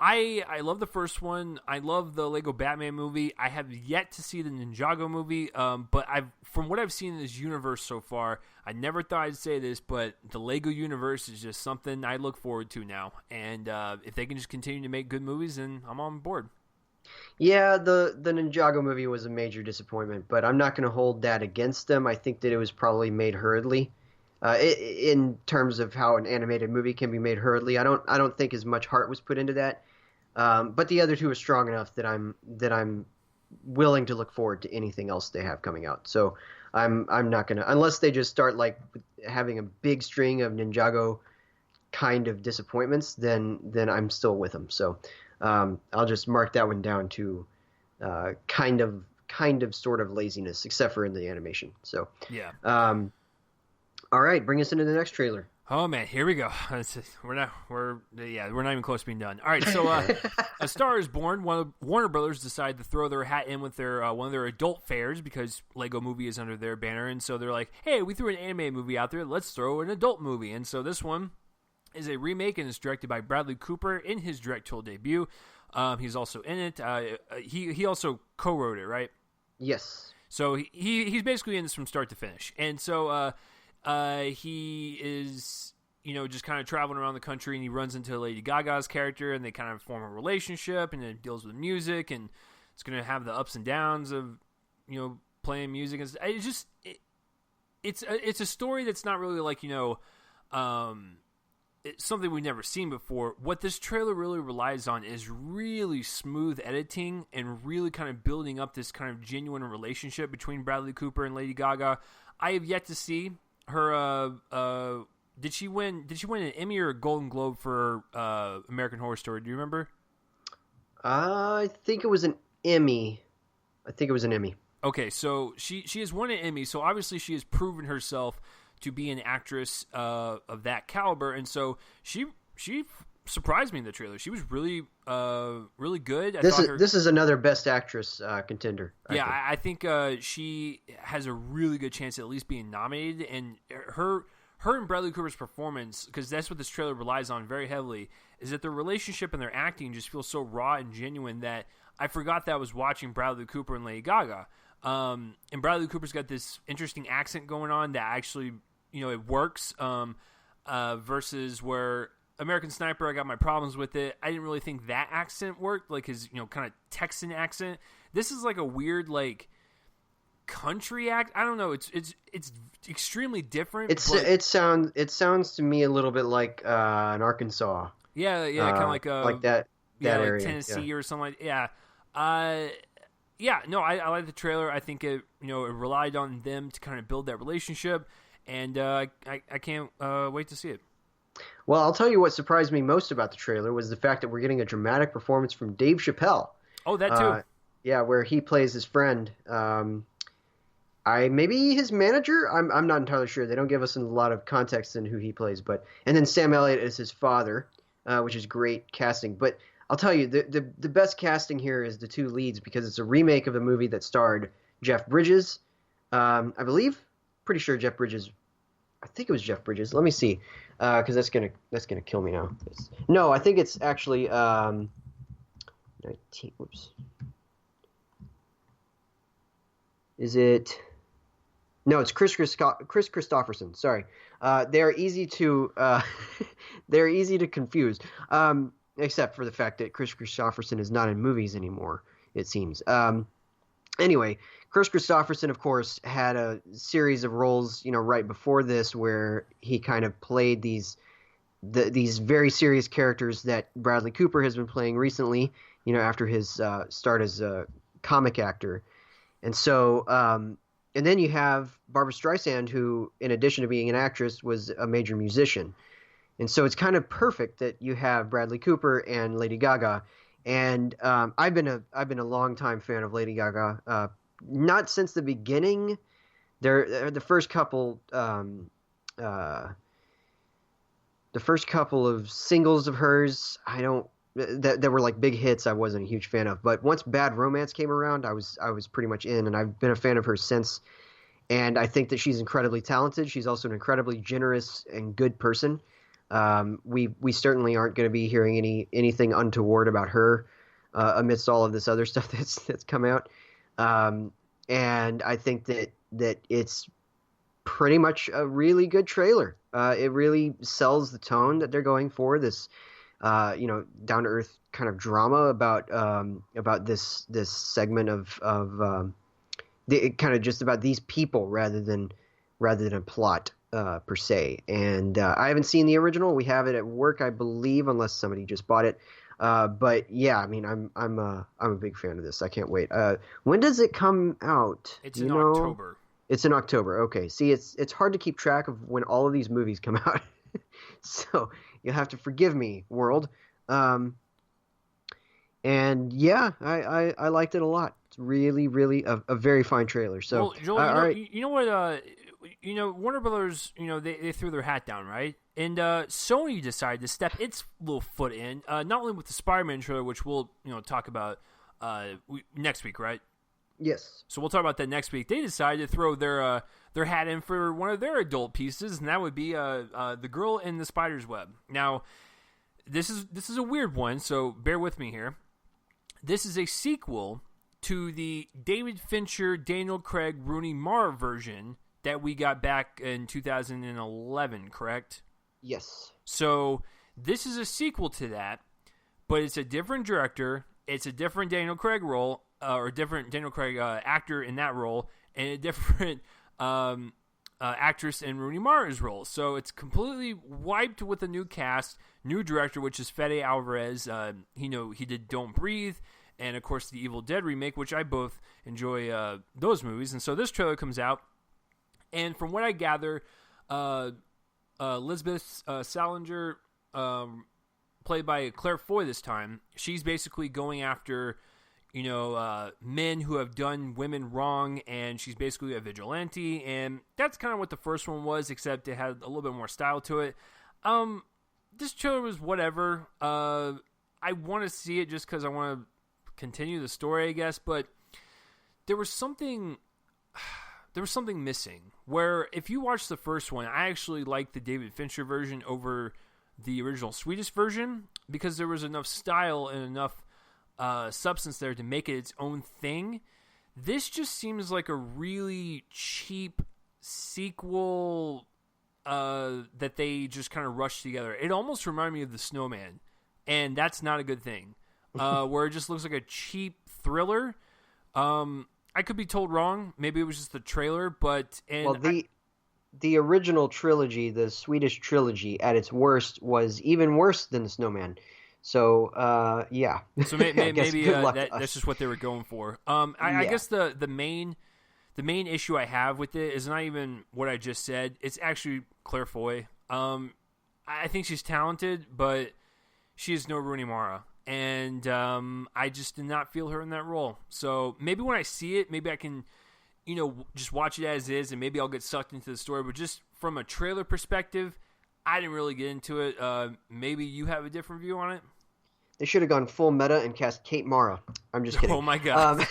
I love the first one. I love the Lego Batman movie. I have yet to see the Ninjago movie, but from what I've seen in this universe so far, I never thought I'd say this, but the Lego universe is just something I look forward to now. And if they can just continue to make good movies, then I'm on board. Yeah, the Ninjago movie was a major disappointment, but I'm not going to hold that against them. I think that it was probably made hurriedly. In terms of how an animated movie can be made hurriedly, I don't think as much heart was put into that. But the other two are strong enough that I'm willing to look forward to anything else they have coming out. So I'm not gonna, unless they just start like having a big string of Ninjago kind of disappointments, then I'm still with them. So I'll just mark that one down to kind of sort of laziness, except for in the animation. So yeah. All right, bring us into the next trailer. Oh man, here we go. We're not even close to being done. All right, so A Star Is Born. Warner Brothers decided to throw their hat in with their one of their adult fairs because Lego Movie is under their banner, and so they're like, "Hey, we threw an anime movie out there. Let's throw an adult movie." And so this one is a remake, and it's directed by Bradley Cooper in his directorial debut. He's also in it. He also co-wrote it, right? Yes. So he's basically in this from start to finish. And so he is, just kind of traveling around the country, and he runs into Lady Gaga's character, and they kind of form a relationship, and it deals with music, and it's going to have the ups and downs of, playing music. It's a story that's not really like, it's something we've never seen before. What this trailer really relies on is really smooth editing and really kind of building up this kind of genuine relationship between Bradley Cooper and Lady Gaga. I have yet to see her. Did she win an Emmy or a Golden Globe for American Horror Story? Do you remember? I think it was an Emmy. Okay, so she has won an Emmy. So obviously she has proven herself to be an actress of that caliber, and so she surprised me in the trailer. She was really really good. This is another Best Actress contender. I think she has a really good chance at least being nominated, and her and Bradley Cooper's performance, because that's what this trailer relies on very heavily, is that their relationship and their acting just feels so raw and genuine that I forgot that I was watching Bradley Cooper and Lady Gaga. And Bradley Cooper's got this interesting accent going on that actually, it works, versus where American Sniper, I got my problems with it. I didn't really think that accent worked, like his, kind of Texan accent. This is like a weird, like, country act. I don't know. It's extremely different. It sounds to me a little bit like an Arkansas. Yeah, kind of like that area, like Tennessee or something like no, I like the trailer. I think it relied on them to kind of build that relationship, and I can't wait to see it. Well, I'll tell you what surprised me most about the trailer was the fact that we're getting a dramatic performance from Dave Chappelle. Oh, that too. Where he plays his friend. Maybe his manager. I'm not entirely sure. They don't give us a lot of context in who he plays, and then Sam Elliott is his father, which is great casting. But I'll tell you, the best casting here is the two leads, because it's a remake of a movie that starred Jeff Bridges. I believe, pretty sure Jeff Bridges. I think it was Jeff Bridges. Let me see, because that's gonna kill me now. No, I think it's actually 19. Whoops. Is it? No, it's Chris Christopherson. Sorry, they're easy to confuse. Except for the fact that Chris Christopherson is not in movies anymore, it seems. Anyway, Chris Christopherson, of course, had a series of roles, right before this, where he kind of played these very serious characters that Bradley Cooper has been playing recently, after his start as a comic actor. And so, and then you have Barbra Streisand, who, in addition to being an actress, was a major musician. And so it's kind of perfect that you have Bradley Cooper and Lady Gaga. And I've been a longtime fan of Lady Gaga, not since the beginning. The first couple of singles of hers, that were like big hits, I wasn't a huge fan of. But once Bad Romance came around, I was pretty much in, and I've been a fan of her since. And I think that she's incredibly talented. She's also an incredibly generous and good person. We certainly aren't going to be hearing anything untoward about her amidst all of this other stuff that's come out. And I think that it's pretty much a really good trailer. It really sells the tone that they're going for, this down to earth kind of drama about this segment of kind of just about these people rather than a plot. Per se, and I haven't seen the original. We have it at work, I believe, unless somebody just bought it. But yeah, I mean, I'm a big fan of this. I can't wait. When does it come out? It's in October. It's in October. Okay. See, it's hard to keep track of when all of these movies come out, so you'll have to forgive me, world. And yeah, I liked it a lot. It's really, really a very fine trailer. So, well, Joel, all right. You know what? Warner Brothers, they threw their hat down, right? And Sony decided to step its little foot in, not only with the Spider-Man trailer, which we'll talk about next week, right? Yes. So we'll talk about that next week. They decided to throw their hat in for one of their adult pieces, and that would be The Girl in the Spider's Web. Now, this is a weird one, so bear with me here. This is a sequel to the David Fincher, Daniel Craig, Rooney Mara version that we got back in 2011, correct? Yes. So this is a sequel to that, but it's a different director. It's a different Daniel Craig role, or a different Daniel Craig actor in that role, and a different actress in Rooney Mara's role. So it's completely wiped with a new cast, new director, which is Fede Alvarez. He did Don't Breathe, and of course the Evil Dead remake, which I both enjoy those movies. And so this trailer comes out, and from what I gather, Lisbeth Salinger, played by Claire Foy this time, she's basically going after men who have done women wrong, and she's basically a vigilante, and that's kind of what the first one was, except it had a little bit more style to it. This trailer was whatever. I want to see it just because I want to continue the story, I guess, but there was something missing, where if you watch the first one, I actually like the David Fincher version over the original Swedish version, because there was enough style and enough substance there to make it its own thing. This just seems like a really cheap sequel that they just kind of rushed together. It almost reminded me of The Snowman, and that's not a good thing. Where it just looks like a cheap thriller. I could be told wrong. Maybe it was just the trailer, but the original trilogy, the Swedish trilogy, at its worst was even worse than The Snowman. So, yeah. So maybe that's just what they were going for. I guess the main issue I have with it is not even what I just said. It's actually Claire Foy. I think she's talented, but she is no Rooney Mara. And I just did not feel her in that role. So maybe when I see it, maybe I can, just watch it as is, and maybe I'll get sucked into the story. But just from a trailer perspective, I didn't really get into it. Maybe you have a different view on it? They should have gone full meta and cast Kate Mara. I'm just kidding. Oh, my God.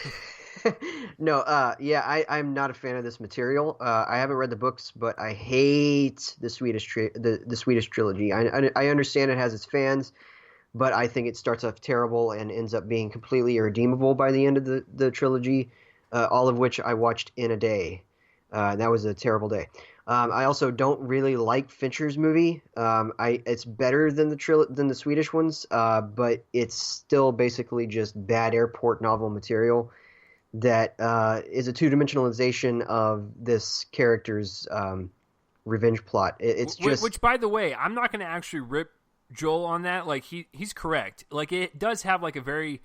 No, I'm not a fan of this material. I haven't read the books, but I hate the Swedish trilogy. I understand it has its fans, but I think it starts off terrible and ends up being completely irredeemable by the end of the trilogy, all of which I watched in a day. That was a terrible day. I also don't really like Fincher's movie. It's better than the Swedish ones, but it's still basically just bad airport novel material that is a two-dimensionalization of this character's revenge plot. Which, by the way, I'm not going to actually rip Joel on that. Like he's correct. Like it does have like a very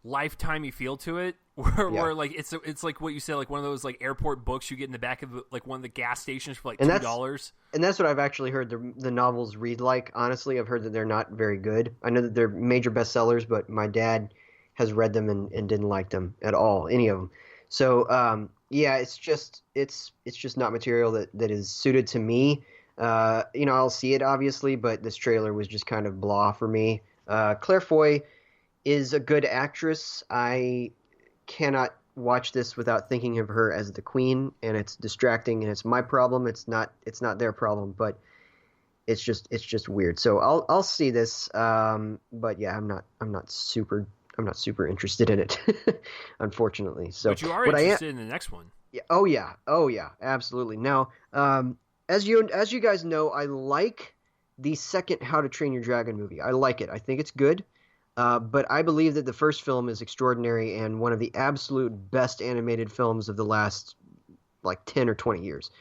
lifetimey feel to it, where like it's like what you said, like one of those like airport books you get in the back of like one of the gas stations for like $2. And that's what I've actually heard the novels read like. Honestly, I've heard that they're not very good. I know that they're major bestsellers, but my dad has read them and didn't like them at all, any of them. So it's just not material that is suited to me. I'll see it obviously, but this trailer was just kind of blah for me. Claire Foy is a good actress. I cannot watch this without thinking of her as the queen, and it's distracting, and it's my problem. It's not their problem, but it's just weird. So I'll see this, but yeah, I'm not super interested in it, unfortunately. So, but you are interested in the next one. Yeah. Oh yeah, absolutely. Now, as you guys know, I like the second How to Train Your Dragon movie. I like it. I think it's good. But I believe that the first film is extraordinary and one of the absolute best animated films of the last, 10 or 20 years.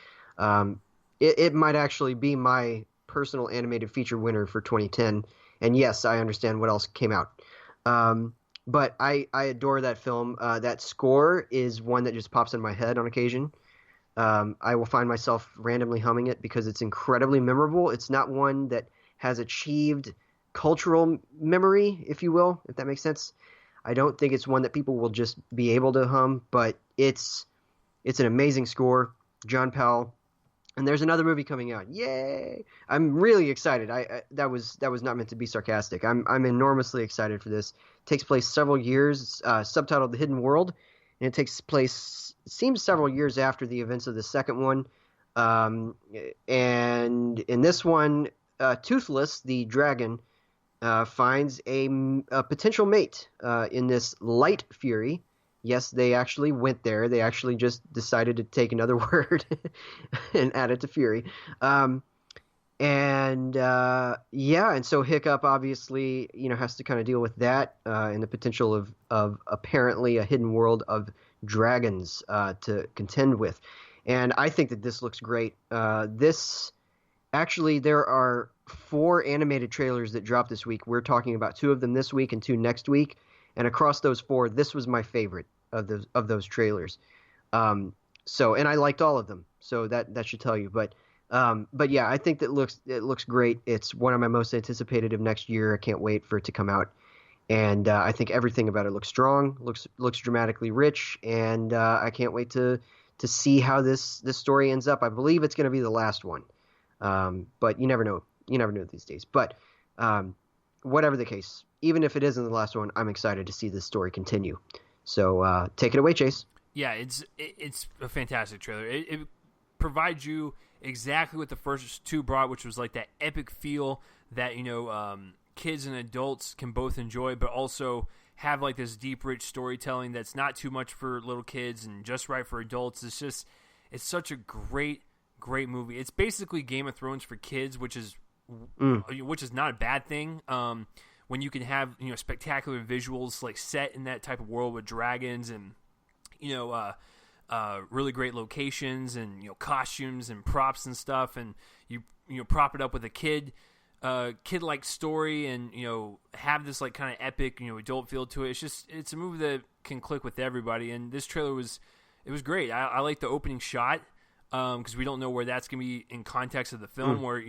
It might actually be my personal animated feature winner for 2010. And yes, I understand what else came out. But I adore that film. That score is one that just pops in my head on occasion. I will find myself randomly humming it because it's incredibly memorable. It's not one that has achieved cultural memory, if you will, if that makes sense. I don't think it's one that people will just be able to hum, but it's an amazing score. John Powell. And there's another movie coming out. Yay! I'm really excited. That was not meant to be sarcastic. I'm enormously excited for this. It takes place several years, subtitled The Hidden World, and it takes place, seems several years after the events of the second one. And in this one, Toothless, the dragon, finds a potential mate in this light fury Yes, they actually went there. They actually just decided to take another word and add it to Fury. Um, and so Hiccup obviously, has to kind of deal with that and the potential of apparently a hidden world of dragons to contend with. And I think that this looks great. This actually, there are 4 animated trailers that dropped this week. We're talking about 2 of them this week and 2 next week. And across those 4, this was my favorite of those trailers. Um, and I liked all of them, so that should tell you. But yeah, I think that it looks great. It's one of my most anticipated of next year. I can't wait for it to come out, and I think everything about it looks strong, looks dramatically rich, and I can't wait to see how this story ends up. I believe it's going to be the last one, but you never know. You never know these days. But whatever the case, even if it isn't the last one, I'm excited to see this story continue. So take it away, Chase. Yeah, it's a fantastic trailer. It provides you exactly what the first 2 brought, which was like that epic feel that kids and adults can both enjoy, but also have like this deep, rich storytelling that's not too much for little kids and just right for adults. It's such a great movie. It's basically Game of Thrones for kids, which is not a bad thing. When you can have spectacular visuals like set in that type of world with dragons and really great locations and costumes and props and stuff, and you prop it up with a kid-like story, and have this like kind of epic adult feel to it. It's a movie that can click with everybody, and this trailer was great. I like the opening shot because we don't know where that's gonna be in context of the film, where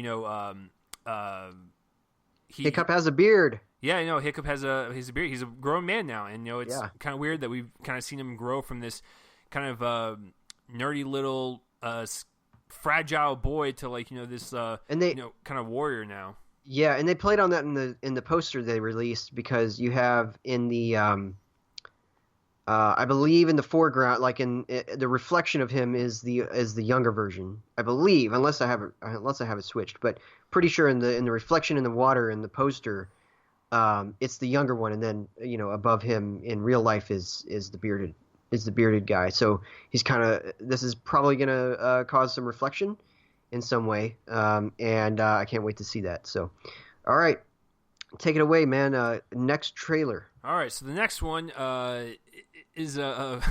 Hiccup has a beard. Yeah, Hiccup has a beard. He's a grown man now, and it's kind of weird that we've kind of seen him grow from this kind of nerdy little fragile boy to like this kind of warrior now. Yeah, and they played on that in the poster they released, because you have in the I believe in the foreground, like in the reflection of him is the younger version. I believe, unless I have it switched, but pretty sure in the reflection in the water in the poster, it's the younger one, and then above him in real life is the bearded guy. So he's this is probably gonna cause some reflection in some way, and I can't wait to see that. So, all right, take it away, man. Next trailer. All right, so the next one is an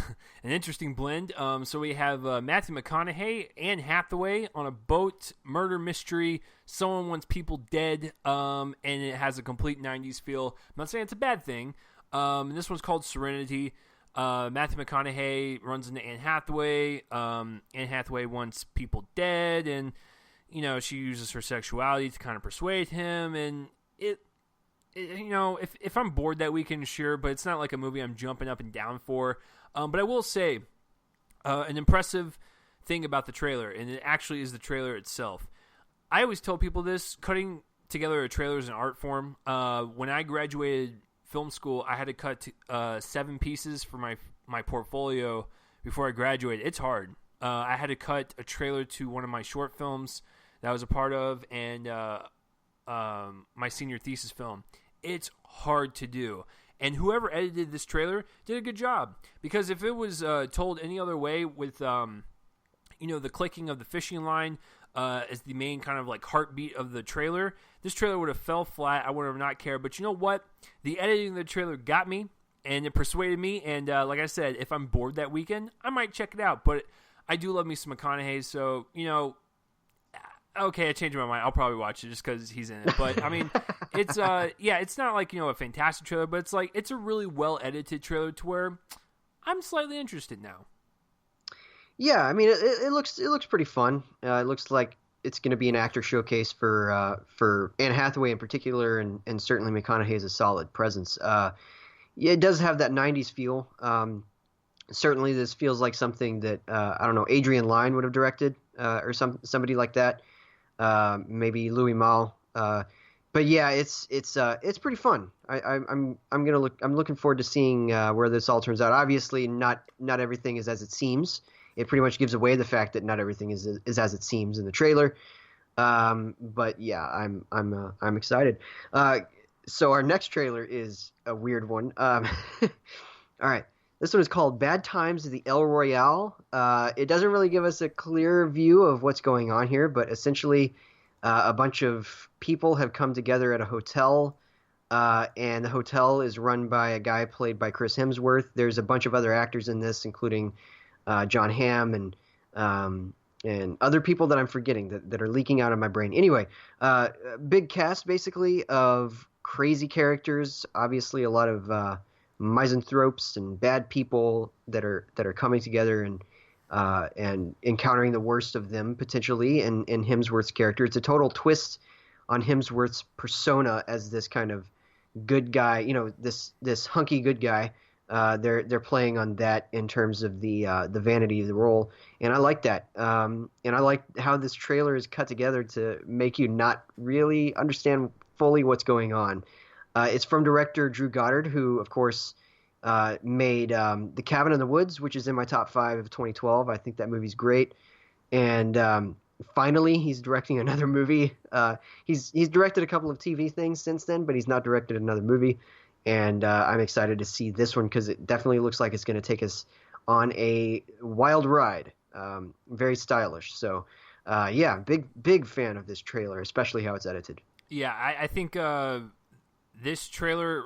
interesting blend. So we have Matthew McConaughey, Anne Hathaway on a boat, murder mystery, someone wants people dead, and it has a complete 90s feel. I'm not saying it's a bad thing. And this one's called Serenity. Matthew McConaughey runs into Anne Hathaway. Anne Hathaway wants people dead, and she uses her sexuality to kind of persuade him, and if I'm bored that weekend, sure, but it's not like a movie I'm jumping up and down for. But I will say an impressive thing about the trailer, and it actually is the trailer itself. I always tell people this, cutting together a trailer is an art form. When I graduated film school, I had to cut 7 pieces for my portfolio before I graduated. It's hard. I had to cut a trailer to one of my short films that I was a part of, and my senior thesis film. It's hard to do. And whoever edited this trailer did a good job. Because if it was told any other way with, the clicking of the fishing line as the main kind of like heartbeat of the trailer, this trailer would have fell flat. I would have not cared. But you know what? The editing of the trailer got me, and it persuaded me. And like I said, if I'm bored that weekend, I might check it out. But I do love me some McConaughey, so, okay, I changed my mind. I'll probably watch it just because he's in it. But I mean, it's it's not like a fantastic trailer, but it's a really well edited trailer to where I'm slightly interested now. Yeah, I mean, it looks pretty fun. It looks like it's going to be an actor showcase for Anne Hathaway in particular, and certainly McConaughey is a solid presence. It does have that 90s feel. Certainly, this feels like something that I don't know, Adrian Lyne would have directed, or somebody like that. Maybe Louis Malle. But yeah, it's pretty fun. I'm looking forward to seeing where this all turns out. Obviously, not everything is as it seems. It pretty much gives away the fact that not everything is as it seems in the trailer. But yeah, I'm excited. So our next trailer is a weird one. All right, This one is called Bad Times at the El Royale. It doesn't really give us a clear view of what's going on here, but essentially a bunch of people have come together at a hotel, and the hotel is run by a guy played by Chris Hemsworth. There's a bunch of other actors in this, including John Hamm and other people that I'm forgetting that are leaking out of my brain. Anyway, big cast basically of crazy characters. Obviously, a lot of misanthropes and bad people that are coming together and encountering the worst of them potentially in Hemsworth's character. It's a total twist on Hemsworth's persona as this kind of good guy, this hunky good guy. They're playing on that in terms of the vanity of the role, and I like that. And I like how this trailer is cut together to make you not really understand fully what's going on. It's from director Drew Goddard, who, of course, made The Cabin in the Woods, which is in my top 5 of 2012. I think that movie's great. And finally, he's directing another movie. He's directed a couple of TV things since then, but he's not directed another movie. And I'm excited to see this one because it definitely looks like it's going to take us on a wild ride. Very stylish. So, yeah, big fan of this trailer, especially how it's edited. Yeah, I think this trailer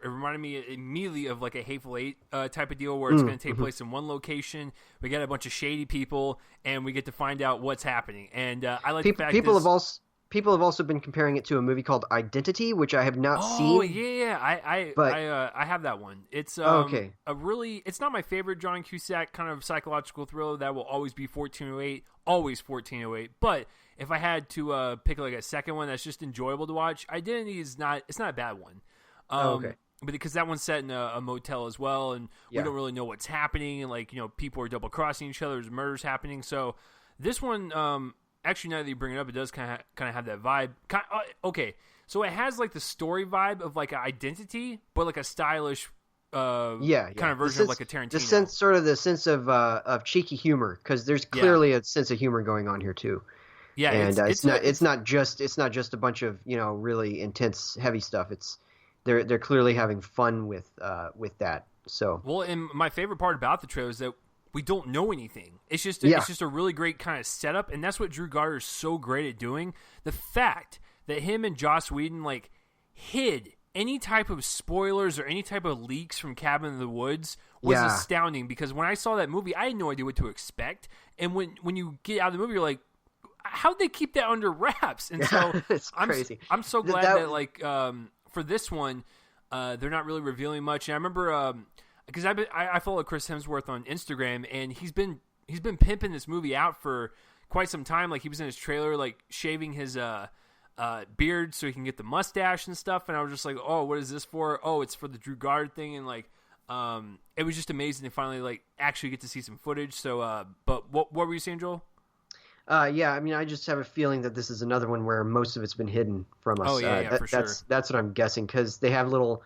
it reminded me immediately of like a Hateful Eight type of deal where it's going to take place in one location. We got a bunch of shady people, and we get to find out what's happening. And I like the fact people have also been comparing it to a movie called Identity, which I have not seen. Oh yeah, I have that one. It's okay. It's not my favorite John Cusack kind of psychological thriller that will always be 1408, always 1408. But if I had to pick like a second one that's just enjoyable to watch, Identity it's not a bad one. Okay. But because that one's set in a motel as well, and we don't really know what's happening, and people are double crossing each other, there's murders happening. So this one. Actually, now that you bring it up, it does kind of have that vibe. Okay, so it has like the story vibe of like an Identity, but like a stylish, kind of version of like a Tarantino. The sense of cheeky humor, because there's clearly a sense of humor going on here too. Yeah, and it's not just a bunch of really intense heavy stuff. They're clearly having fun with that. So and my favorite part about the trailer is that we don't know anything. It's just a really great kind of setup, and that's what Drew Goddard is so great at doing. The fact that him and Joss Whedon hid any type of spoilers or any type of leaks from Cabin in the Woods was astounding, because when I saw that movie, I had no idea what to expect. And when you get out of the movie, you're like, how'd they keep that under wraps? And so it's crazy. I'm so glad that for this one, they're not really revealing much. And I remember because I follow Chris Hemsworth on Instagram, and he's been pimping this movie out for quite some time. Like, he was in his trailer, shaving his beard so he can get the mustache and stuff. And I was just like, oh, what is this for? Oh, it's for the Drew Goddard thing. And it was just amazing to finally actually get to see some footage. So, but what were you saying, Joel? Yeah, I mean, I just have a feeling that this is another one where most of it's been hidden from us. Oh yeah, for sure. That's what I'm guessing, because they have little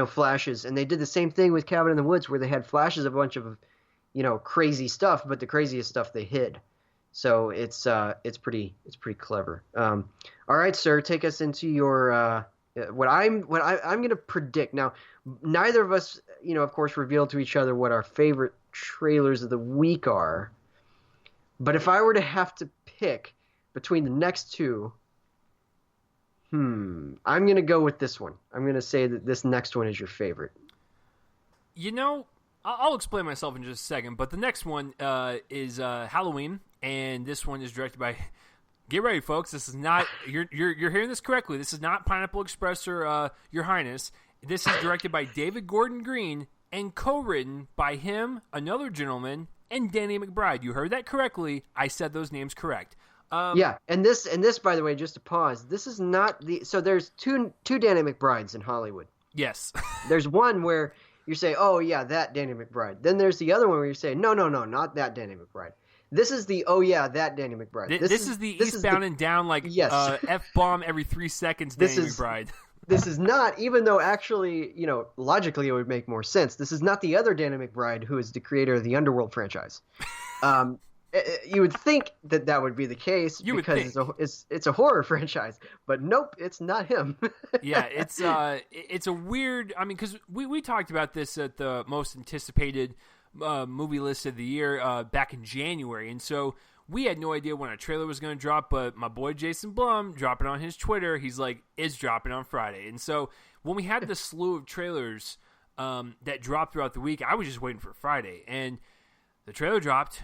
flashes, and they did the same thing with Cabin in the Woods, where they had flashes of a bunch of crazy stuff, but the craziest stuff they hid. So it's pretty clever. All right, sir, take us into your what I'm going to predict. Now, neither of us, of course, revealed to each other what our favorite trailers of the week are. But if I were to have to pick between the next two, I'm going to go with this one. I'm going to say that this next one is your favorite. I'll explain myself in just a second, but the next one is Halloween, and this one is directed by. Get ready, folks. This is not. You're hearing this correctly. This is not Pineapple Express or Your Highness. This is directed by David Gordon Green and co-written by him, another gentleman, and Danny McBride. You heard that correctly. I said those names correct. And this, by the way, just to pause, this is not so there's two Danny McBrides in Hollywood. Yes. There's one where you say, oh yeah, that Danny McBride. Then there's the other one where you say, no, not that Danny McBride. This is the, oh yeah, that Danny McBride. This is the eastbound and down, F-bomb every 3 seconds Danny McBride. This is not, even though actually, logically it would make more sense, this is not the other Danny McBride who is the creator of the Underworld franchise. You would think that would be the case because it's a horror franchise, but nope, it's not him. Yeah, it's a weird. I mean, because we talked about this at the most anticipated movie list of the year back in January, and so we had no idea when a trailer was going to drop. But my boy Jason Blum dropped it on his Twitter. He's like, "It's dropping on Friday," and so when we had the slew of trailers that dropped throughout the week, I was just waiting for Friday, and the trailer dropped.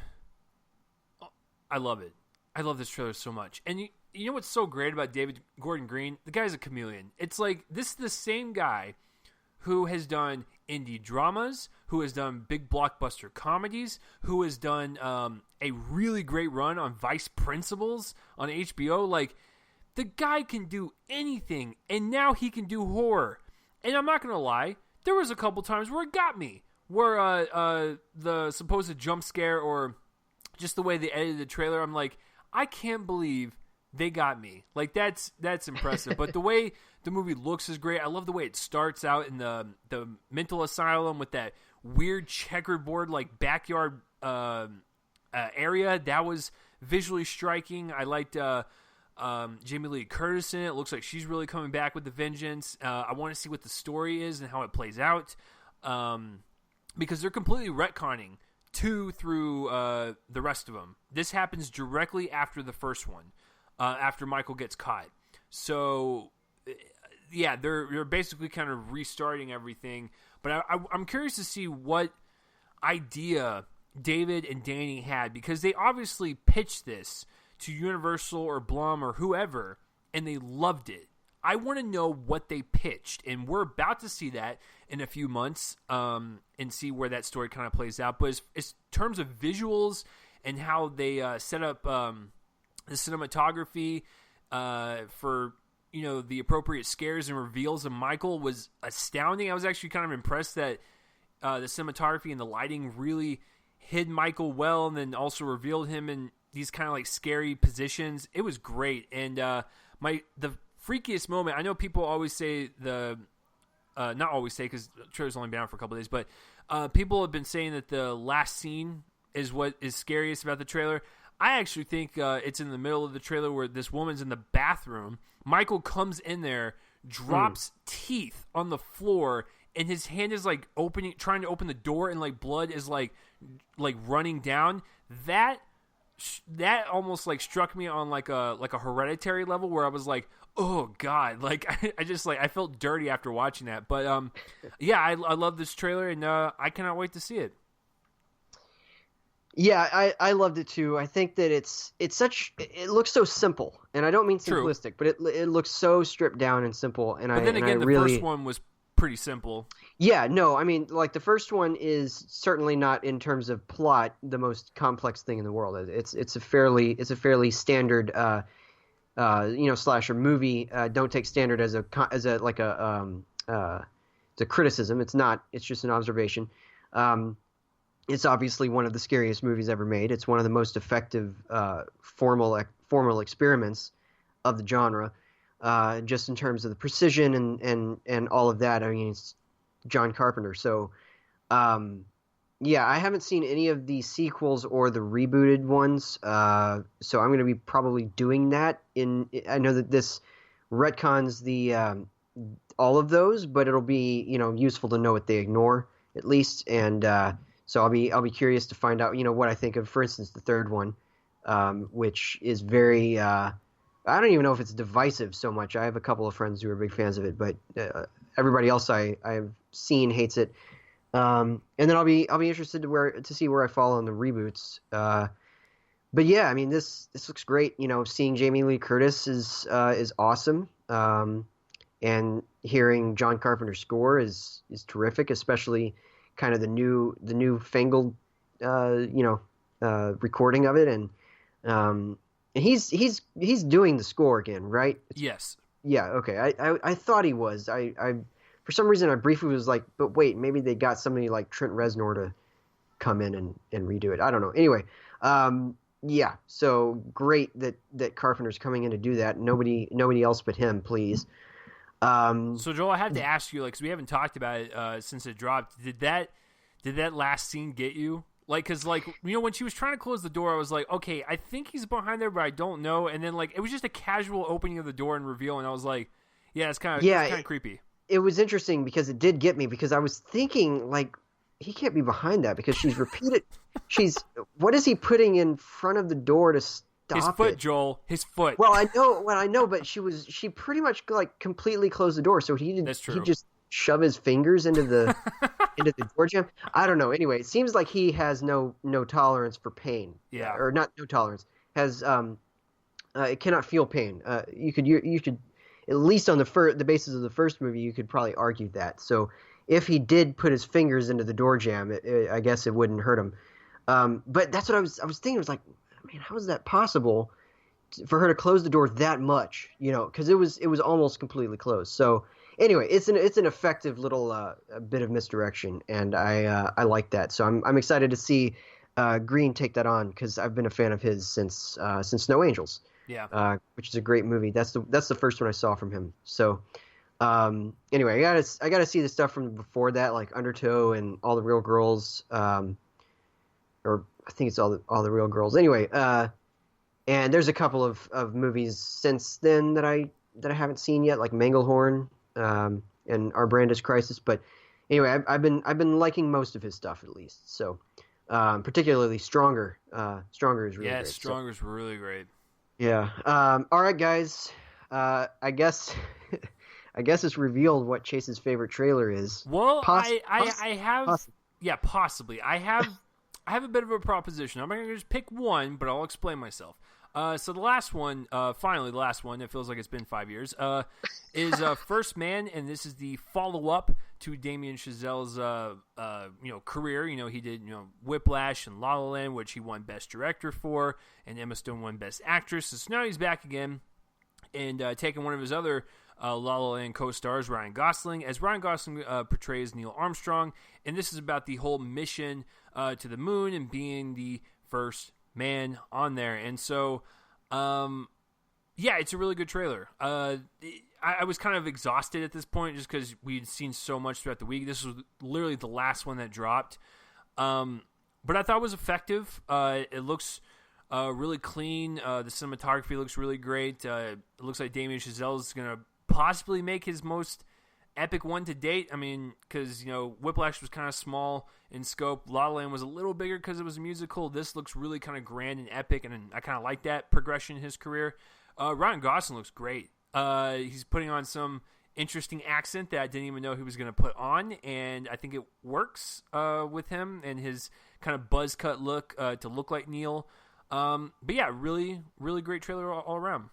I love it. I love this trailer so much. And you know what's so great about David Gordon Green? The guy's a chameleon. It's like this is the same guy who has done indie dramas, who has done big blockbuster comedies, who has done a really great run on Vice Principals on HBO. Like, the guy can do anything, and now he can do horror. And I'm not going to lie, there was a couple times where it got me, where the supposed jump scare or just the way they edited the trailer, I'm like, I can't believe they got me. Like, that's impressive. But the way the movie looks is great. I love the way it starts out in the mental asylum with that weird checkerboard, like, backyard area. That was visually striking. I liked Jamie Lee Curtis in it. It looks like she's really coming back with the vengeance. I want to see what the story is and how it plays out, because they're completely retconning 2 through the rest of them. This happens directly after the first one, after Michael gets caught. So, yeah, they're basically kind of restarting everything. But I'm curious to see what idea David and Danny had, because they obviously pitched this to Universal or Blum or whoever, and they loved it. I want to know what they pitched, and we're about to see that in a few months and see where that story kind of plays out. But as terms of visuals and how they set up the cinematography for the appropriate scares and reveals of Michael was astounding. I was actually kind of impressed that the cinematography and the lighting really hid Michael well, and then also revealed him in these kind of like scary positions. It was great, and the freakiest moment, I know people always say not always say because the trailer's only been out for a couple of days, but people have been saying that the last scene is what is scariest about the trailer. I actually think it's in the middle of the trailer where this woman's in the bathroom. Michael comes in there, drops teeth on the floor, and his hand is like trying to open the door, and like blood is like running down. That almost like struck me on like a Hereditary level, where I was like, oh God, like I just like I felt dirty after watching that. But yeah, I love this trailer, and I cannot wait to see it. Yeah, I loved it too. I think that it looks so simple, and I don't mean simplistic, but it looks so stripped down and simple. And but then again, the first one was pretty simple. Yeah, no, I mean, like the first one is certainly not in terms of plot the most complex thing in the world. It's a fairly standard slasher movie. Don't take standard as a criticism. It's not. It's just an observation. It's obviously one of the scariest movies ever made. It's one of the most effective formal experiments of the genre, just in terms of the precision and all of that. I mean, it's John Carpenter. So, yeah, I haven't seen any of the sequels or the rebooted ones. So I'm going to be probably doing that. I know that this retcons all of those, but it'll be useful to know what they ignore at least. And so I'll be curious to find out what I think of, for instance, the third one, which is very I don't even know if it's divisive so much. I have a couple of friends who are big fans of it, but everybody else I've seen hates it. And then I'll be interested to see where I fall on the reboots. But yeah, I mean this looks great. Seeing Jamie Lee Curtis is awesome. And hearing John Carpenter's score is terrific, especially kind of the newfangled recording of it, and he's doing the score again, right? Yes. Yeah. Okay. I thought he was. I for some reason I briefly was like, but wait, maybe they got somebody like Trent Reznor to come in and redo it. I don't know. Anyway, yeah. So great that Carpenter's coming in to do that. Nobody else but him, please. So Joel, I have to ask you, like, 'cause we haven't talked about it since it dropped. Did that last scene get you? Like, cause like, when she was trying to close the door, I was like, okay, I think he's behind there, but I don't know. And then like, it was just a casual opening of the door and reveal, and I was like, yeah, it's kind of creepy. It was interesting because it did get me, because I was thinking like, he can't be behind that, because she's repeated. What is he putting in front of the door to stop his foot, it? Joel, his foot. Well, I know, but she pretty much like completely closed the door, so That's true. he just shove his fingers into the into the door jam. I don't know. Anyway, it seems like he has no tolerance for pain. Yeah. Or not no tolerance. Has it cannot feel pain. You could at least on the basis of the first movie, you could probably argue that. So if he did put his fingers into the door jam, I guess it wouldn't hurt him. But that's what I was thinking. I was like, man, how is that possible for her to close the door that much? Because it was almost completely closed. So anyway, it's an effective little bit of misdirection, and I like that. So I'm excited to see Green take that on, because I've been a fan of his since Snow Angels. Yeah. Which is a great movie. That's the first one I saw from him. So anyway, I gotta see the stuff from before that, like Undertow and All the Real Girls, or I think it's all the Real Girls. Anyway, and there's a couple of movies since then that I haven't seen yet, like Manglehorn and Our Brandis Crisis. But anyway, I've been liking most of his stuff, at least. So particularly Stronger. Stronger is really great. Yeah, Stronger's really great. Yeah. All right, guys. I guess it's revealed what Chase's favorite trailer is. Well, I have. Possibly. Yeah, possibly. I have a bit of a proposition. I'm not going to just pick one, but I'll explain myself. So the last one, finally the last one, it feels like it's been 5 years, is First Man, and this is the follow-up to Damien Chazelle's career. He did Whiplash and La La Land, which he won Best Director for, and Emma Stone won Best Actress. So now he's back again and taking one of his other La La Land co-stars, Ryan Gosling, as Ryan Gosling portrays Neil Armstrong, and this is about the whole mission to the moon and being the first man on there. And so it's a really good trailer. I was kind of exhausted at this point just because we'd seen so much throughout the week. This was literally the last one that dropped, but I thought it was effective. It looks really clean. The cinematography looks really great. It looks like Damien Chazelle is going to possibly make his most epic one to date. I mean, because Whiplash was kind of small in scope. La La Land was a little bigger because it was a musical. This looks really kind of grand and epic, and I kind of like that progression in his career. Ryan Gosling looks great. He's putting on some interesting accent that I didn't even know he was going to put on, and I think it works with him and his kind of buzz cut look to look like Neil. But yeah, really, really great trailer all around.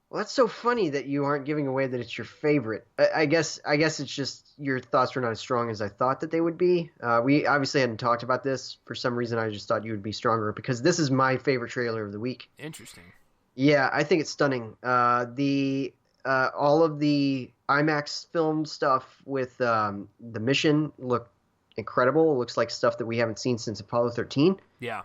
Well, that's so funny that you aren't giving away that it's your favorite. I guess it's just your thoughts were not as strong as I thought that they would be. We obviously hadn't talked about this. For some reason, I just thought you would be stronger, because this is my favorite trailer of the week. Interesting. Yeah, I think it's stunning. All of the IMAX film stuff with the mission look incredible. It looks like stuff that we haven't seen since Apollo 13. Yeah.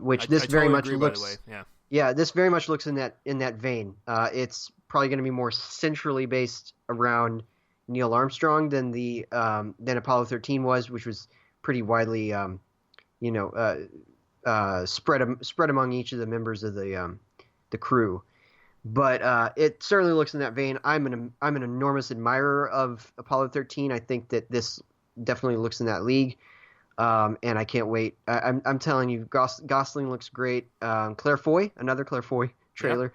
Which this very much looks. By the way. Yeah. Yeah, this very much looks in that vein. It's probably going to be more centrally based around Neil Armstrong than Apollo 13 was, which was pretty widely, spread among each of the members of the crew. But it certainly looks in that vein. I'm an enormous admirer of Apollo 13. I think that this definitely looks in that league. And I can't wait. I'm telling you, Gosling looks great. Claire Foy, another Claire Foy trailer,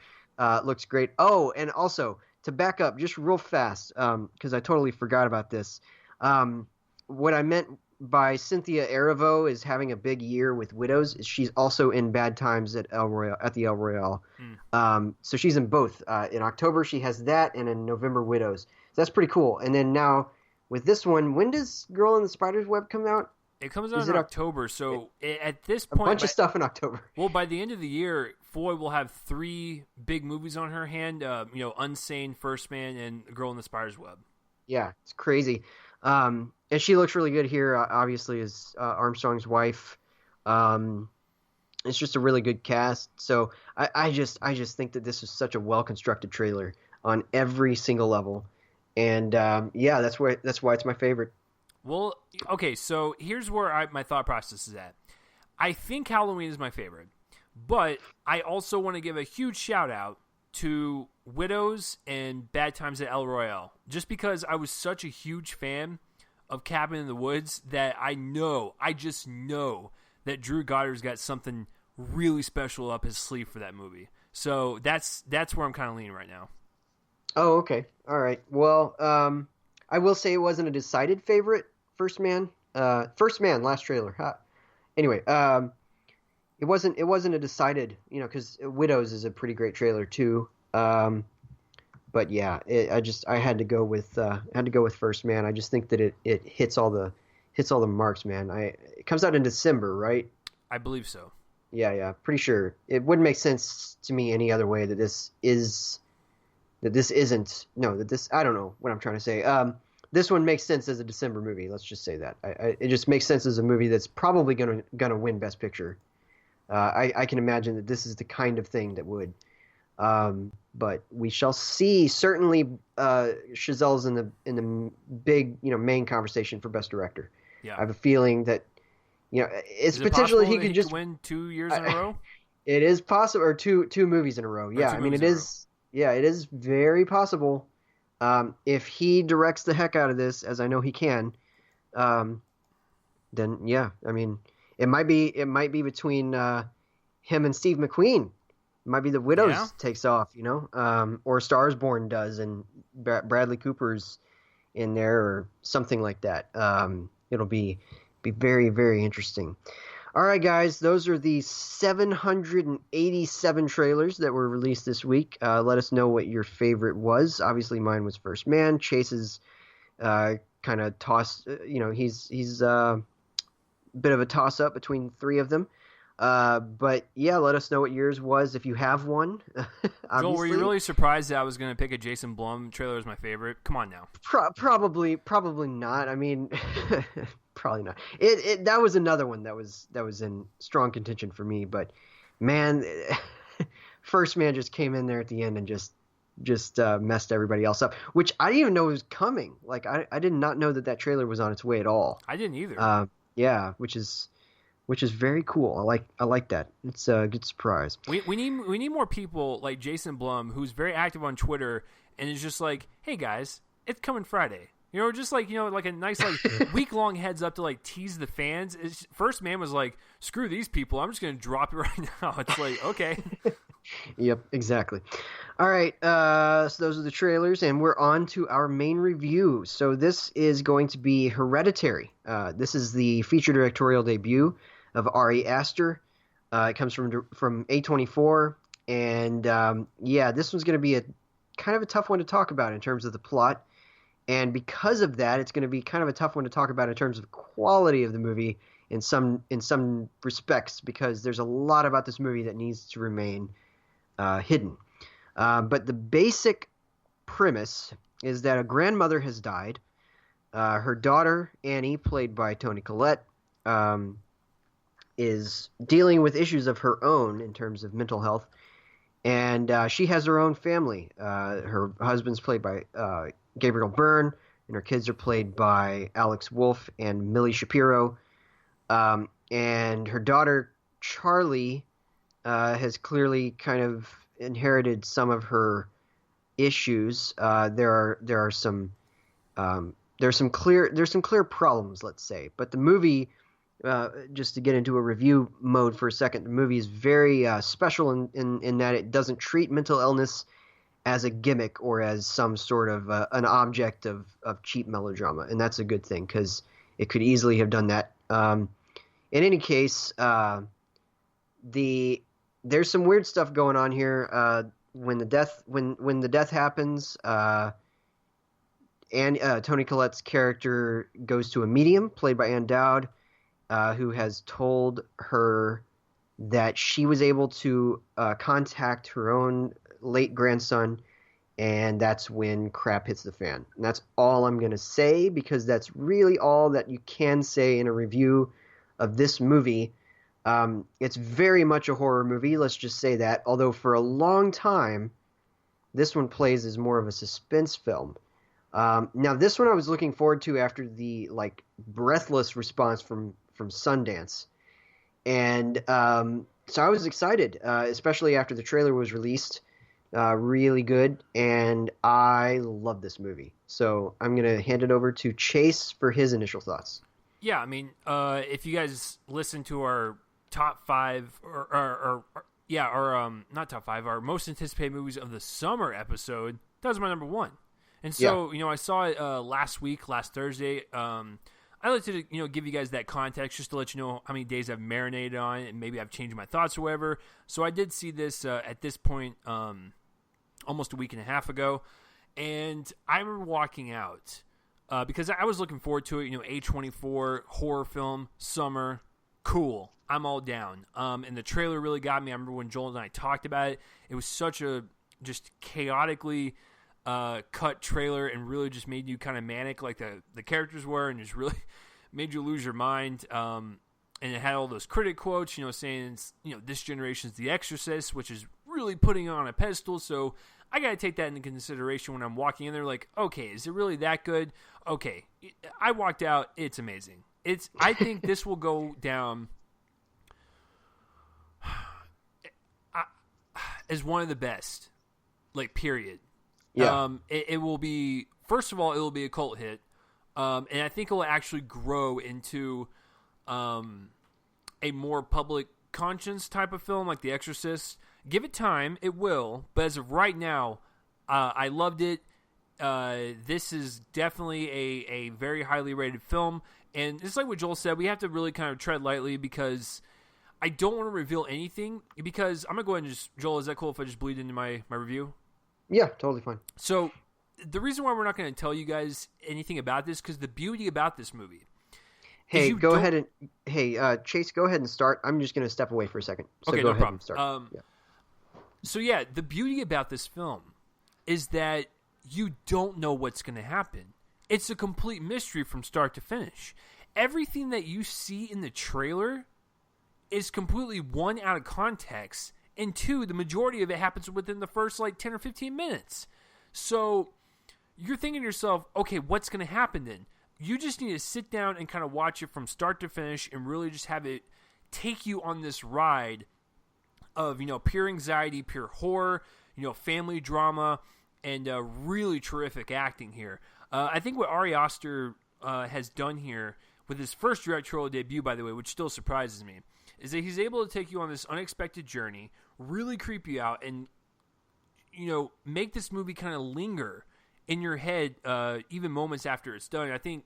looks great. Oh, and also to back up just real fast, because I totally forgot about this. What I meant by Cynthia Erivo is having a big year with Widows is she's also in Bad Times at the El Royale. So she's in both. In October she has that, and in November Widows. So that's pretty cool. And then now with this one, when does Girl in the Spider's Web come out? It comes out in October, so at this point... A bunch of stuff in October. Well, by the end of the year, Foy will have 3 big movies on her hand, Unsane, First Man, and Girl in the Spider's Web. Yeah, it's crazy. And she looks really good here, obviously, as Armstrong's wife. It's just a really good cast. So I just think that this is such a well-constructed trailer on every single level. And, that's why it's my favorite. Well, okay, so here's where my thought process is at. I think Halloween is my favorite, but I also want to give a huge shout out to Widows and Bad Times at El Royale, just because I was such a huge fan of Cabin in the Woods that I just know that Drew Goddard's got something really special up his sleeve for that movie. So that's where I'm kind of leaning right now. Oh, okay. All right. Well, I will say it wasn't a decided favorite. First Man, last trailer. Huh. Anyway, it wasn't a decided, because Widows is a pretty great trailer too. But yeah, I had to go with First Man. I just think that it hits all the marks, man. It comes out in December, right? I believe so. Yeah, pretty sure. It wouldn't make sense to me any other way that this isn't. No, I don't know what I'm trying to say. This one makes sense as a December movie. Let's just say that. It just makes sense as a movie that's probably gonna win Best Picture. I can imagine that this is the kind of thing that would. But we shall see. Certainly, Chazelle's in the big main conversation for Best Director. Yeah. I have a feeling that it's is it potentially he could just win 2 years in a row. It is possible, or two movies in a row. Yeah, I mean it is. Yeah, it is very possible. If he directs the heck out of this, as I know he can, then yeah, I mean, it might be between him and Steve McQueen. It might be the Widows takes off, or Stars Born does, and Bradley Cooper's in there, or something like that. It'll be very, very interesting. All right, guys, those are the 787 trailers that were released this week. Let us know what your favorite was. Obviously, mine was First Man. Chase's kind of tossed. He's a bit of a toss-up between three of them. But yeah, let us know what yours was if you have one. Joel, were you really surprised that I was going to pick a Jason Blum trailer as my favorite? Come on now. Probably not. I mean, probably not. That was another one that was in strong contention for me. But man, First Man just came in there at the end and just messed everybody else up, which I didn't even know was coming. Like I did not know that trailer was on its way at all. I didn't either. Yeah, which is very cool. I like that. It's a good surprise. We need more people like Jason Blum, who's very active on Twitter and is just like, hey guys, it's coming Friday. Just like like a nice week long heads up to like tease the fans. First Man was like, screw these people, I'm just gonna drop it right now. It's like, okay. Yep, exactly. All right, so those are the trailers, and we're on to our main review. So this is going to be Hereditary. This is the feature directorial debut of Ari Aster. It comes from A24, and this one's going to be a kind of a tough one to talk about in terms of the plot, and because of that, it's going to be kind of a tough one to talk about in terms of quality of the movie in some respects, because there's a lot about this movie that needs to remain hidden. But the basic premise is that a grandmother has died. Her daughter, Annie, played by Toni Collette, is dealing with issues of her own in terms of mental health. And she has her own family. Her husband's played by Gabriel Byrne, and her kids are played by Alex Wolff and Millie Shapiro. And her daughter, Charlie, has clearly kind of inherited some of her issues. There are some clear problems, let's say. But the movie, just to get into a review mode for a second, the movie is very special in that it doesn't treat mental illness as a gimmick or as some sort of an object of cheap melodrama, and that's a good thing because it could easily have done that. In any case, there's some weird stuff going on here. When the death happens, and Toni Collette's character goes to a medium played by Ann Dowd, who has told her that she was able to contact her own late grandson, and that's when crap hits the fan. And that's all I'm going to say, because that's really all that you can say in a review of this movie. It's very much a horror movie, let's just say that, although for a long time this one plays as more of a suspense film. Now this one I was looking forward to after the like breathless response from Sundance, and so I was excited, especially after the trailer was released. Really good, and I love this movie. So I'm gonna hand it over to Chase for his initial thoughts. Yeah, I mean, if you guys listen to our top five, or not top five, our most anticipated movies of the summer episode, that was my number one. And so, I saw it last Thursday. I like to, give you guys that context just to let you know how many days I've marinated on it and maybe I've changed my thoughts or whatever. So I did see this at this point almost a week and a half ago, and I remember walking out because I was looking forward to it. A24 horror film, summer, cool. I'm all down. And the trailer really got me. I remember when Joel and I talked about it. It was such a just chaotically cut trailer and really just made you kind of manic like the characters were, and just really made you lose your mind. And it had all those critic quotes, saying, this generation's The Exorcist, which is really putting it on a pedestal. So I got to take that into consideration when I'm walking in there. Like, okay, is it really that good? Okay. I walked out. It's amazing. I think this will go down as one of the best, like, period. Yeah. It will be, first of all, it will be a cult hit. And I think it will actually grow into a more public conscience type of film like The Exorcist. Give it time, it will. But as of right now, I loved it. This is definitely a very highly rated film. And it's like what Joel said, we have to really kind of tread lightly because I don't want to reveal anything. Because I'm going to go ahead and just, Joel, is that cool if I just bleed into my review? Yeah, totally fine. So the reason why we're not going to tell you guys anything about this, because the beauty about this movie. Hey, go ahead and Chase, go ahead and start. I'm just going to step away for a second. So okay, go no ahead problem. and start. So yeah, the beauty about this film is that you don't know what's going to happen. It's a complete mystery from start to finish. Everything that you see in the trailer is completely, one, out of context, and two, the majority of it happens within the first 10 or 15 minutes. So you're thinking to yourself, okay, what's going to happen then? You just need to sit down and kind of watch it from start to finish and really just have it take you on this ride of, pure anxiety, pure horror, family drama, and really terrific acting here. I think what Ari Aster has done here with his first directorial debut, by the way, which still surprises me, is that he's able to take you on this unexpected journey, really creep you out, and, make this movie kind of linger in your head even moments after it's done. I think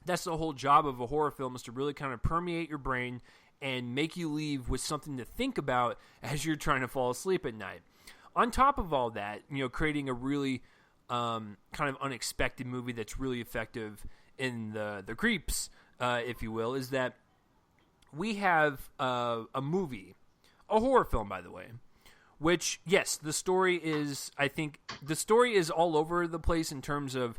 that's the whole job of a horror film, is to really kind of permeate your brain and make you leave with something to think about as you're trying to fall asleep at night. On top of all that, creating a really kind of unexpected movie that's really effective in the creeps, if you will, is that we have a movie, a horror film, by the way, which, yes, the story is all over the place in terms of,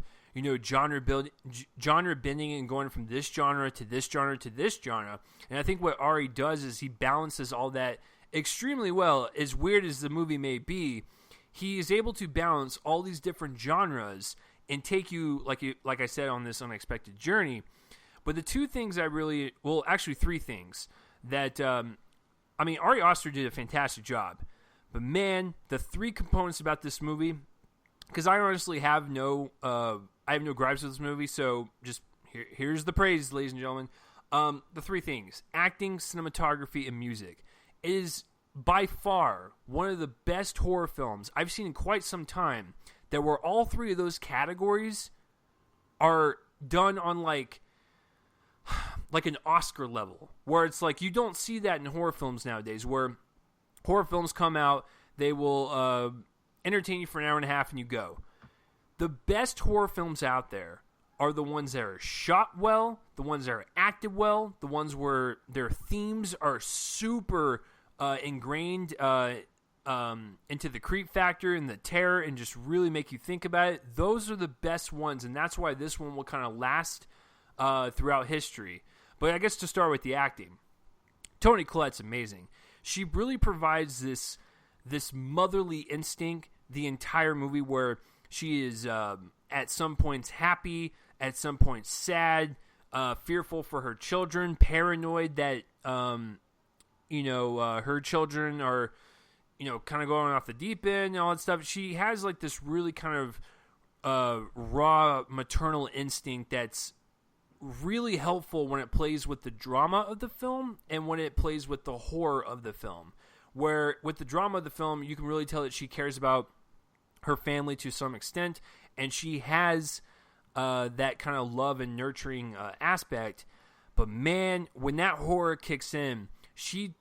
genre bending and going from this genre to this genre to this genre. And I think what Ari does is he balances all that extremely well. As weird as the movie may be, he is able to balance all these different genres and take you, like I said, on this unexpected journey. But the two things actually three things that, Ari Aster did a fantastic job. But man, the three components about this movie, because I honestly have no gripes with this movie, so just here's the praise, ladies and gentlemen. The three things: acting, cinematography, and music. It is by far one of the best horror films I've seen in quite some time, that where all three of those categories are done on like an Oscar level, where it's like you don't see that in horror films nowadays, where horror films come out, they will entertain you for an hour and a half and you go. The best horror films out there are the ones that are shot well, the ones that are acted well, the ones where their themes are super ingrained into the creep factor and the terror and just really make you think about it. Those are the best ones, and that's why this one will kind of last throughout history. But I guess to start with the acting, Toni Collette's amazing. She really provides this motherly instinct the entire movie, where she is at some points happy, at some points sad, fearful for her children, paranoid that her children are kind of going off the deep end and all that stuff. She has like this really kind of raw maternal instinct that's really helpful when it plays with the drama of the film and when it plays with the horror of the film. Where with the drama of the film, you can really tell that she cares about her family to some extent, and she has that kind of love and nurturing aspect. But man, when that horror kicks in, she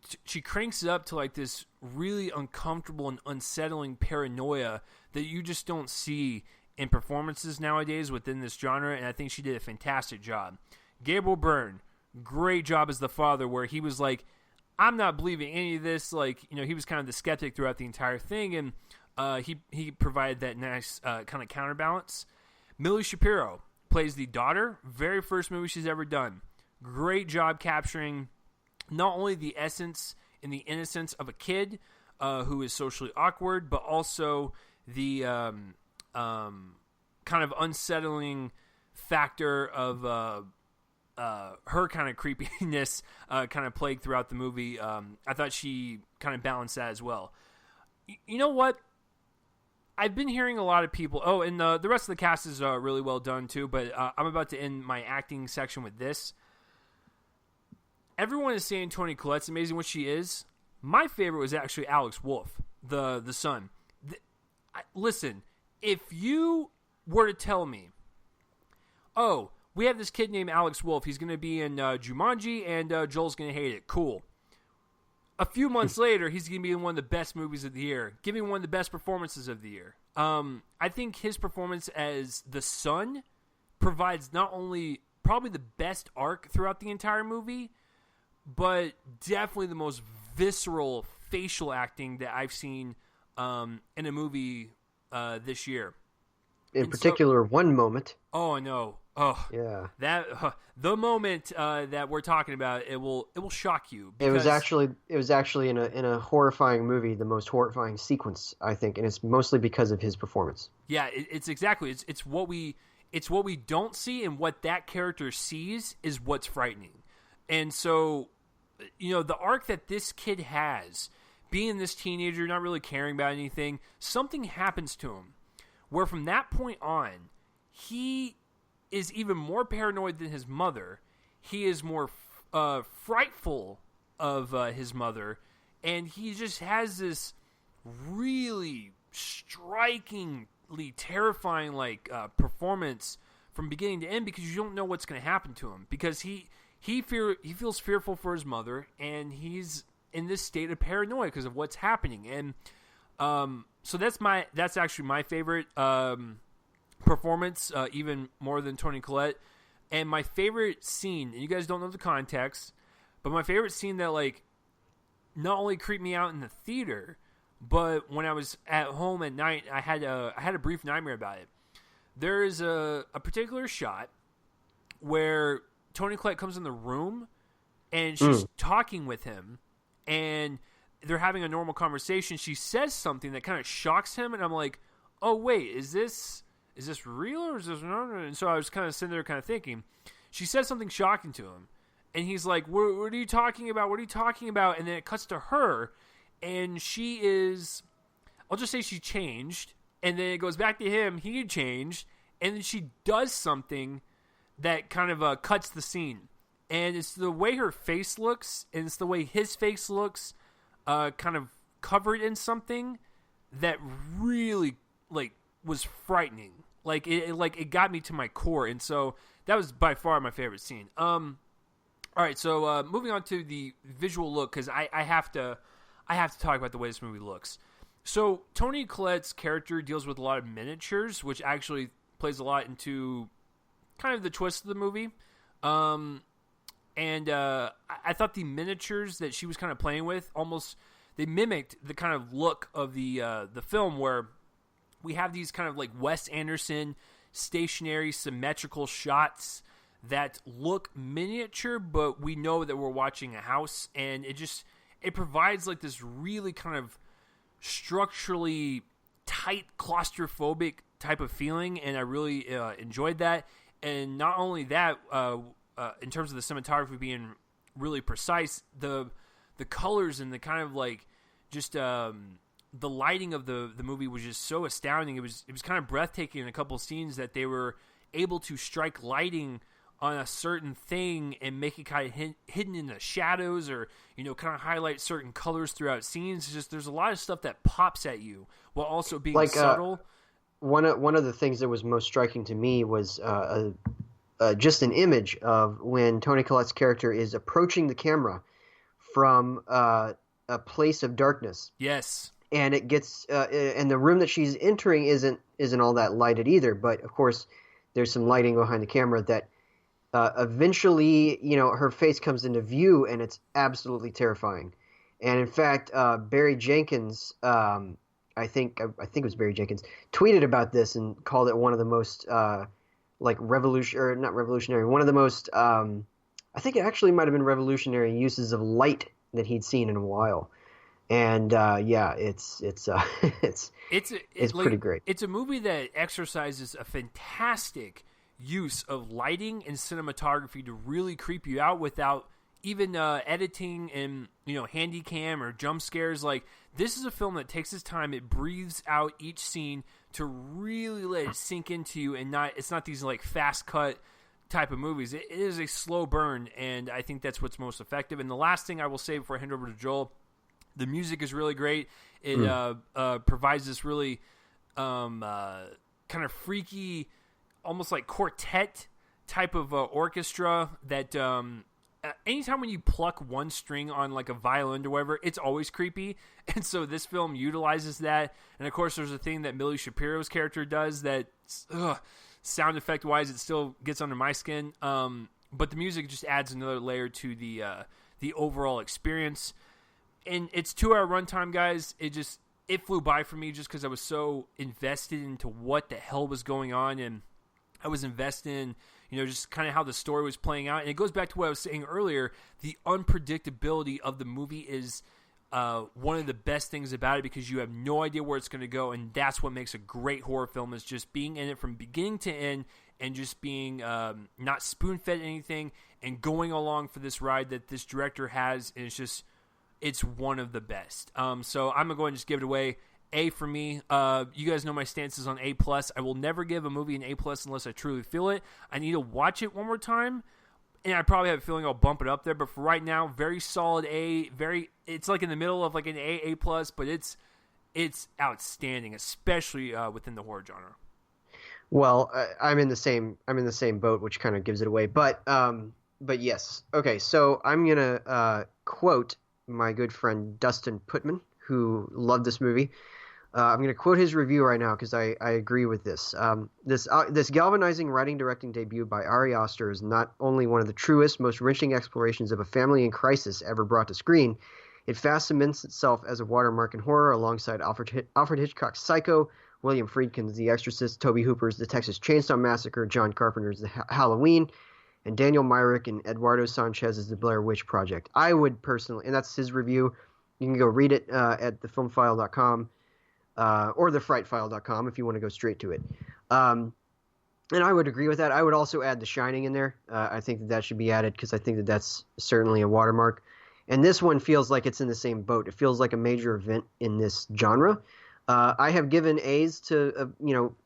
cranks it up to like this really uncomfortable and unsettling paranoia that you just don't see in performances nowadays within this genre, and I think she did a fantastic job. Gabriel Byrne, great job as the father, where he was like, I'm not believing any of this. Like, he was kind of the skeptic throughout the entire thing, and he provided that nice kind of counterbalance. Millie Shapiro plays the daughter, very first movie she's ever done. Great job capturing not only the essence and the innocence of a kid who is socially awkward, but also the kind of unsettling factor of her kind of creepiness kind of plagued throughout the movie. I thought she kind of balanced that as well. You know what? I've been hearing a lot of people... Oh, and the rest of the cast is really well done too, but I'm about to end my acting section with this. Everyone is saying Toni Collette's amazing what she is. My favorite was actually Alex Wolff, the son. Listen, if you were to tell me, oh, we have this kid named Alex Wolff, he's going to be in Jumanji, and Joel's going to hate it. Cool. A few months later, he's going to be in one of the best movies of the year, giving one of the best performances of the year. I think his performance as the son provides not only probably the best arc throughout the entire movie, but definitely the most visceral facial acting that I've seen in a movie this year. In particular, one moment. Oh, I know. Oh, yeah. That the moment that we're talking about, it will shock you. It was actually in a horrifying movie, the most horrifying sequence, I think, and it's mostly because of his performance. Yeah, it's exactly. It's what we don't see, and what that character sees is what's frightening. And so, the arc that this kid has, being this teenager, not really caring about anything, something happens to him, where from that point on, he is even more paranoid than his mother. He is more frightful of his mother, and he just has this really strikingly terrifying performance from beginning to end, because you don't know what's going to happen to him, because he feels fearful for his mother, and he's in this state of paranoia because of what's happening. And so that's actually my favorite performance, even more than Toni Collette. And my favorite scene, and you guys don't know the context, but my favorite scene that not only creeped me out in the theater, but when I was at home at night, I had a brief nightmare about it. There is a particular shot where Toni Collette comes in the room and she's talking with him, and they're having a normal conversation. She says something that kind of shocks him, and I'm like, oh wait, is this real, or is this not? And so I was kind of sitting there kind of thinking. She says something shocking to him, and he's like, what are you talking about? What are you talking about? And then it cuts to her, and she is, I'll just say she changed, and then it goes back to him, he had changed, and then she does something that kind of cuts the scene. And it's the way her face looks, and it's the way his face looks, kind of covered in something that really, was frightening. It got me to my core, and so that was by far my favorite scene. All right, so moving on to the visual look, because I have to talk about the way this movie looks. So Toni Collette's character deals with a lot of miniatures, which actually plays a lot into kind of the twist of the movie. And I thought the miniatures that she was kind of playing with they mimicked the kind of look of the film, where we have these kind of Wes Anderson stationary symmetrical shots that look miniature, but we know that we're watching a house, and it provides this really kind of structurally tight, claustrophobic type of feeling, and I really enjoyed that. And not only that, in terms of the cinematography being really precise, the colors and the kind of like just the lighting of the movie was just so astounding. It was kind of breathtaking in a couple of scenes that they were able to strike lighting on a certain thing and make it kind of hidden in the shadows, or kind of highlight certain colors throughout scenes. It's just there's a lot of stuff that pops at you while also being like, subtle. One of the things that was most striking to me was just an image of when Toni Collette's character is approaching the camera from a place of darkness. Yes. And it gets and the room that she's entering isn't all that lighted either, but of course there's some lighting behind the camera that eventually, her face comes into view, and it's absolutely terrifying. And in fact, Barry Jenkins, I think it was Barry Jenkins, tweeted about this and called it one of the most not revolutionary, one of the most I think it actually might have been revolutionary uses of light that he'd seen in a while. And it's pretty great. It's a movie that exercises a fantastic use of lighting and cinematography to really creep you out without even editing and handy cam or jump scares. Like, this is a film that takes its time. It breathes out each scene to really let it sink into you, and it's not these like fast cut type of movies. It is a slow burn, and I think that's what's most effective. And the last thing I will say before I hand over to Joel, the music is really great. It provides this really kind of freaky, almost like quartet type of orchestra that anytime when you pluck one string on like a violin or whatever, it's always creepy. And so this film utilizes that. And of course, there's a thing that Millie Shapiro's character does that sound effect wise, it still gets under my skin. But the music just adds another layer to the overall experience. And it's 2-hour runtime, guys. It flew by for me just because I was so invested into what the hell was going on, and I was invested in, just kind of how the story was playing out. And it goes back to what I was saying earlier. The unpredictability of the movie is one of the best things about it, because you have no idea where it's going to go. And that's what makes a great horror film, is just being in it from beginning to end and just being not spoon-fed anything and going along for this ride that this director has. And it's one of the best. So I'm going to go ahead and just give it away. A for me. You guys know my stances on A+. I will never give a movie an A+ unless I truly feel it. I need to watch it one more time, and I probably have a feeling I'll bump it up there. But for right now, very solid A. It's like in the middle of like an A+, but it's outstanding, especially within the horror genre. Well, I'm in the same boat, which kind of gives it away. But yes. Okay, so I'm gonna quote my good friend Dustin Putman, who loved this movie. I'm going to quote his review right now because I agree with this. This galvanizing writing-directing debut by Ari Aster is not only one of the truest, most wrenching explorations of a family in crisis ever brought to screen, it fast cements itself as a watermark in horror alongside Alfred Hitchcock's Psycho, William Friedkin's The Exorcist, Tobe Hooper's The Texas Chainsaw Massacre, John Carpenter's The Halloween, and Daniel Myrick and Eduardo Sanchez's The Blair Witch Project. I would personally, and that's his review. You can go read it at thefilmfile.com or thefrightfile.com if you want to go straight to it. And I would agree with that. I would also add The Shining in there. I think that should be added because I think that that's certainly a watermark. And this one feels like it's in the same boat. It feels like a major event in this genre. I have given A's to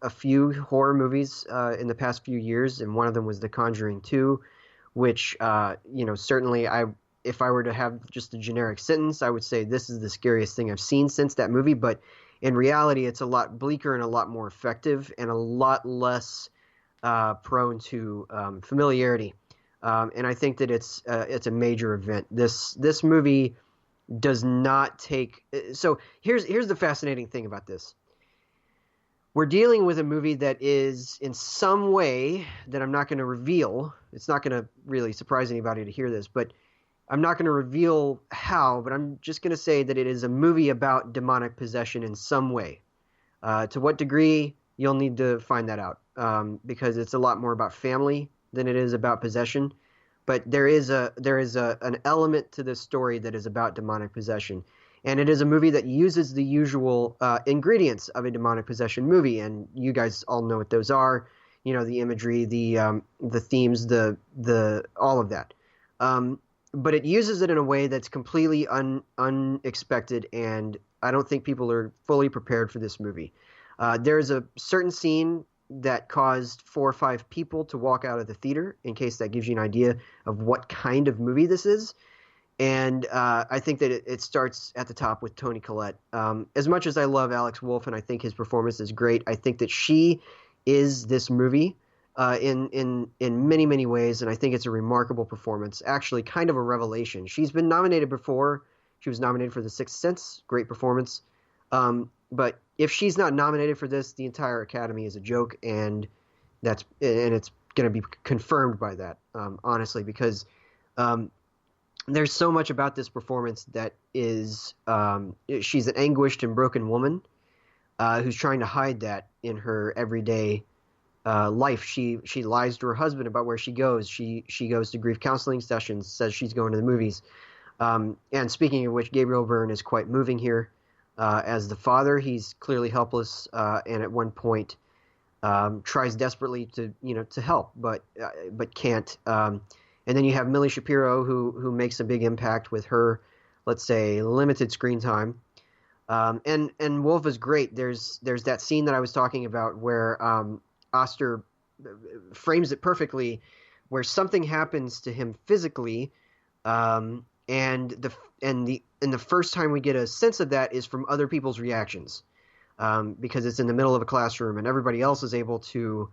a few horror movies in the past few years, and one of them was The Conjuring 2, which certainly if I were to have just a generic sentence, I would say this is the scariest thing I've seen since that movie. But in reality, it's a lot bleaker and a lot more effective and a lot less prone to familiarity. And I think that it's a major event. This movie does not take – so here's the fascinating thing about this. We're dealing with a movie that is in some way that I'm not going to reveal. It's not going to really surprise anybody to hear this, but – I'm not going to reveal how, but I'm just going to say that it is a movie about demonic possession in some way. To what degree, you'll need to find that out because it's a lot more about family than it is about possession. But there is an element to this story that is about demonic possession. And it is a movie that uses the usual ingredients of a demonic possession movie, and you guys all know what those are. The imagery, the themes, the all of that. But it uses it in a way that's completely unexpected, and I don't think people are fully prepared for this movie. There's a certain scene that caused 4 or 5 people to walk out of the theater, in case that gives you an idea of what kind of movie this is. And I think that it starts at the top with Toni Collette. As much as I love Alex Wolff and I think his performance is great, I think that she is this movie in many, many ways, and I think it's a remarkable performance, actually kind of a revelation. She's been nominated before. She was nominated for The Sixth Sense, great performance. But if she's not nominated for this, the entire Academy is a joke, and it's going to be confirmed by that, honestly, because there's so much about this performance that is she's an anguished and broken woman who's trying to hide that in her everyday life. She lies to her husband about where she goes. She goes to grief counseling sessions, says she's going to the movies. And speaking of which, Gabriel Byrne is quite moving here. As the father, he's clearly helpless, and at one point tries desperately to help, but can't. And then you have Millie Shapiro, who makes a big impact with her, let's say, limited screen time. And Wolff is great. There's that scene that I was talking about where Oster frames it perfectly, where something happens to him physically, and the first time we get a sense of that is from other people's reactions, because it's in the middle of a classroom and everybody else is able to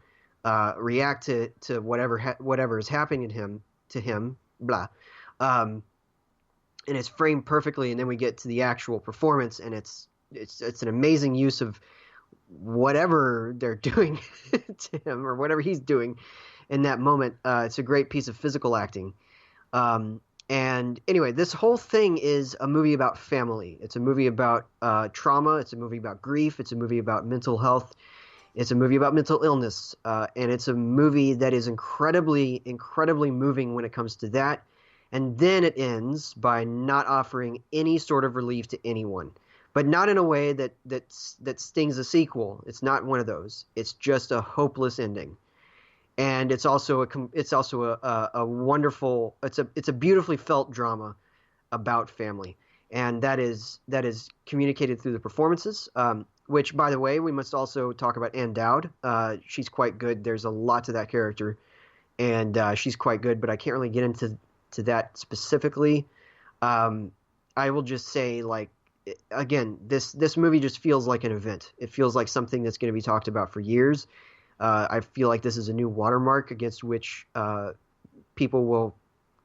react to whatever is happening to him, blah, and it's framed perfectly. And then we get to the actual performance, and it's an amazing use of whatever they're doing to him or whatever he's doing in that moment. It's a great piece of physical acting. And anyway, this whole thing is a movie about family. It's a movie about trauma. It's a movie about grief. It's a movie about mental health. It's a movie about mental illness. And it's a movie that is incredibly, incredibly moving when it comes to that. And then it ends by not offering any sort of relief to anyone, but not in a way that stings a sequel. It's not one of those. It's just a hopeless ending. And it's also a wonderful, it's a beautifully felt drama about family, and that is communicated through the performances. Which, by the way, we must also talk about Ann Dowd. She's quite good. There's a lot to that character, and she's quite good. But I can't really get into that specifically. I will just say, again, this movie just feels like an event. It feels like something that's going to be talked about for years. I feel like this is a new watermark against which people will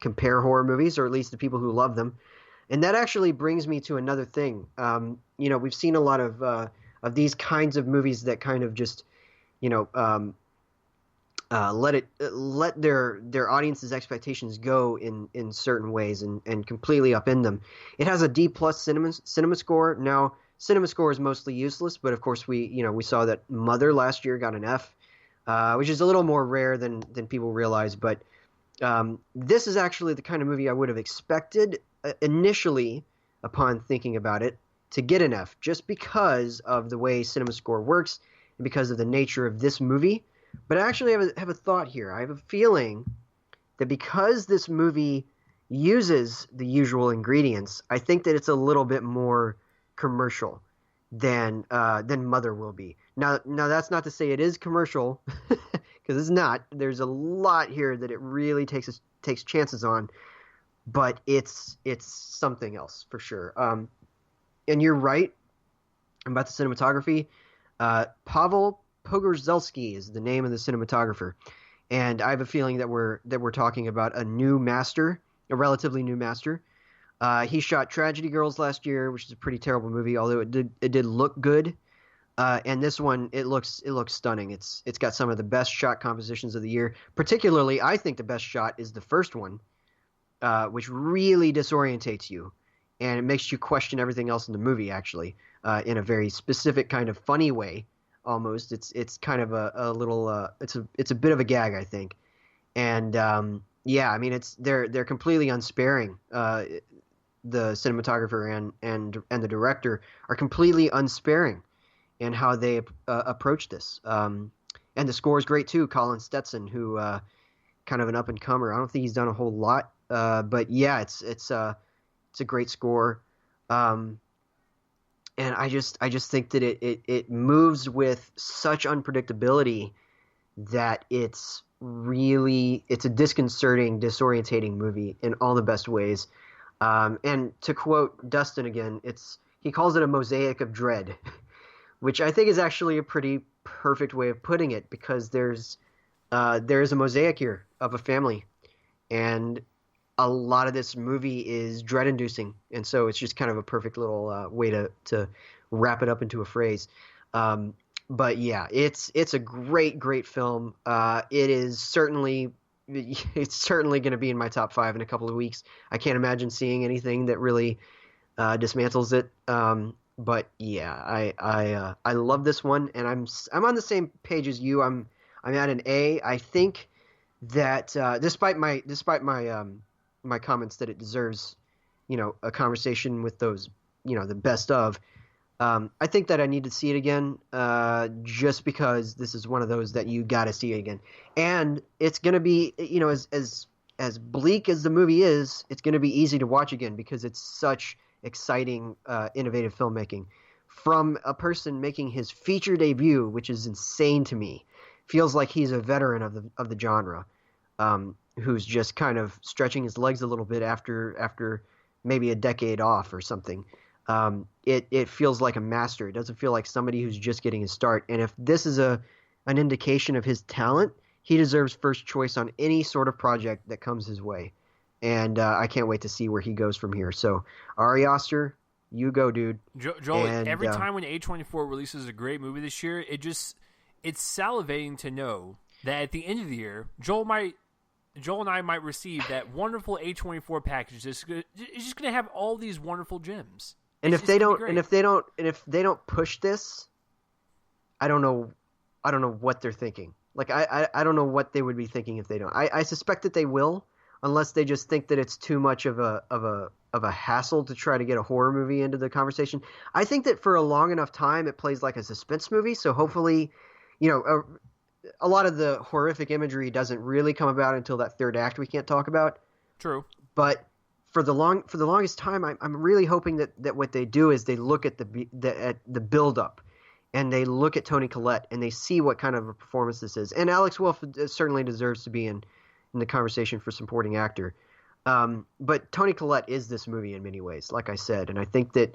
compare horror movies, or at least the people who love them. And that actually brings me to another thing. We've seen a lot of these kinds of movies that kind of just, let their audience's expectations go in certain ways and completely upend them. It has a D+ cinema score. Now, cinema score is mostly useless, but of course we saw that Mother last year got an F. Which is a little more rare than people realize. But this is actually the kind of movie I would have expected initially, upon thinking about it, to get an F, just because of the way CinemaScore works and because of the nature of this movie. But I actually have a thought here. I have a feeling that because this movie uses the usual ingredients, I think that it's a little bit more commercial than Mother will be. Now that's not to say it is commercial, because it's not. There's a lot here that it really takes chances on, but it's something else for sure. And you're right about the cinematography. Pavel Pogorzelski is the name of the cinematographer, and I have a feeling that we're talking about a new master, a relatively new master. He shot Tragedy Girls last year, which is a pretty terrible movie, although it did look good. And this one, it looks stunning. It's got some of the best shot compositions of the year. Particularly, I think the best shot is the first one, which really disorientates you, and it makes you question everything else in the movie. Actually, in a very specific kind of funny way, almost. It's kind of a little. It's a bit of a gag, I think. And yeah, I mean, they're completely unsparing. the cinematographer and the director are completely unsparing in how they approach this. And the score is great too. Colin Stetson, who kind of an up and comer. I don't think he's done a whole lot, but yeah, it's a great score. And I just think that it moves with such unpredictability that it's a disconcerting, disorientating movie in all the best ways. And to quote Dustin again, he calls it a mosaic of dread, which I think is actually a pretty perfect way of putting it, because there is a mosaic here of a family, and a lot of this movie is dread-inducing, and so it's just kind of a perfect little way to wrap it up into a phrase. But yeah, it's a great film. It's certainly going to be in my top 5 in a couple of weeks. I can't imagine seeing anything that really dismantles it. But yeah, I love this one, and I'm on the same page as you. I'm at an A. I think that despite my my comments that it deserves, a conversation with those, the best of. I think that I need to see it again, just because this is one of those that you got to see it again, and it's gonna be, as bleak as the movie is, it's gonna be easy to watch again because it's such exciting, innovative filmmaking from a person making his feature debut, which is insane to me. Feels like he's a veteran of the genre, who's just kind of stretching his legs a little bit after maybe a decade off or something. It feels like a master. It doesn't feel like somebody who's just getting his start. And if this is an indication of his talent, he deserves first choice on any sort of project that comes his way. And I can't wait to see where he goes from here. So, Ari Aster, you go, dude. Joel, every time when A24 releases a great movie this year, it's salivating to know that at the end of the year, Joel and I might receive that wonderful A24 package. It's just going to have all these wonderful gems. And if they don't push this, I don't know what they're thinking. Like I don't know what they would be thinking if they don't. I suspect that they will, unless they just think that it's too much of a hassle to try to get a horror movie into the conversation. I think that for a long enough time it plays like a suspense movie, so hopefully, a lot of the horrific imagery doesn't really come about until that third act we can't talk about. True. But for the longest time, I'm really hoping that what they do is they look at the build up, and they look at Toni Collette and they see what kind of a performance this is. And Alex Wolff certainly deserves to be in the conversation for supporting actor. But Toni Collette is this movie in many ways, like I said, and I think that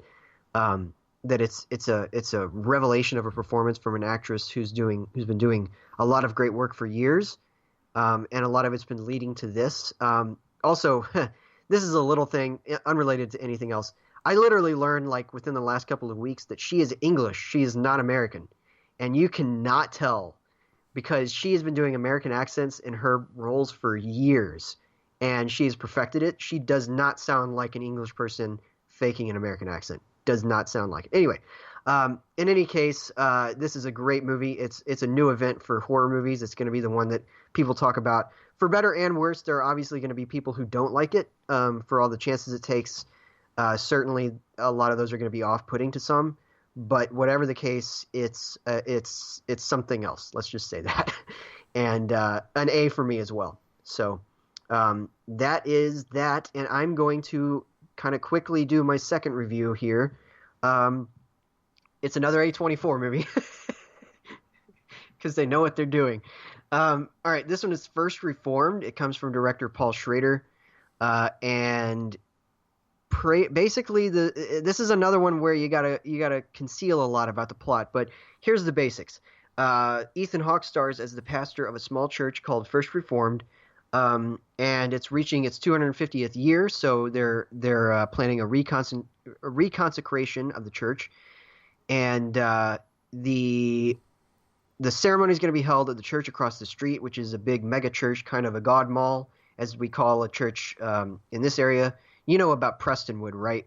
it's a revelation of a performance from an actress who's been doing a lot of great work for years, and a lot of it's been leading to this. Also, this is a little thing unrelated to anything else. I literally learned, like, within the last couple of weeks that she is English. She is not American, and you cannot tell because she has been doing American accents in her roles for years, and she has perfected it. She does not sound like an English person faking an American accent. Does not sound like it. Anyway, in any case, this is a great movie. It's a new event for horror movies. It's going to be the one that people talk about. For better and worse, there are obviously going to be people who don't like it, for all the chances it takes. Certainly, a lot of those are going to be off-putting to some. But whatever the case, it's something else. Let's just say that. And an A for me as well. So that is that. And I'm going to kind of quickly do my second review here. It's another A24 movie because they know what they're doing. All right, this one is First Reformed. It comes from director Paul Schrader, and basically this is another one where you gotta conceal a lot about the plot. But here's the basics. Ethan Hawke stars as the pastor of a small church called First Reformed. And it's reaching its 250th year, so they're planning a reconsecration of the church, and the ceremony is going to be held at the church across the street, which is a big mega church, kind of a god mall, as we call a church in this area. You know about Prestonwood, right?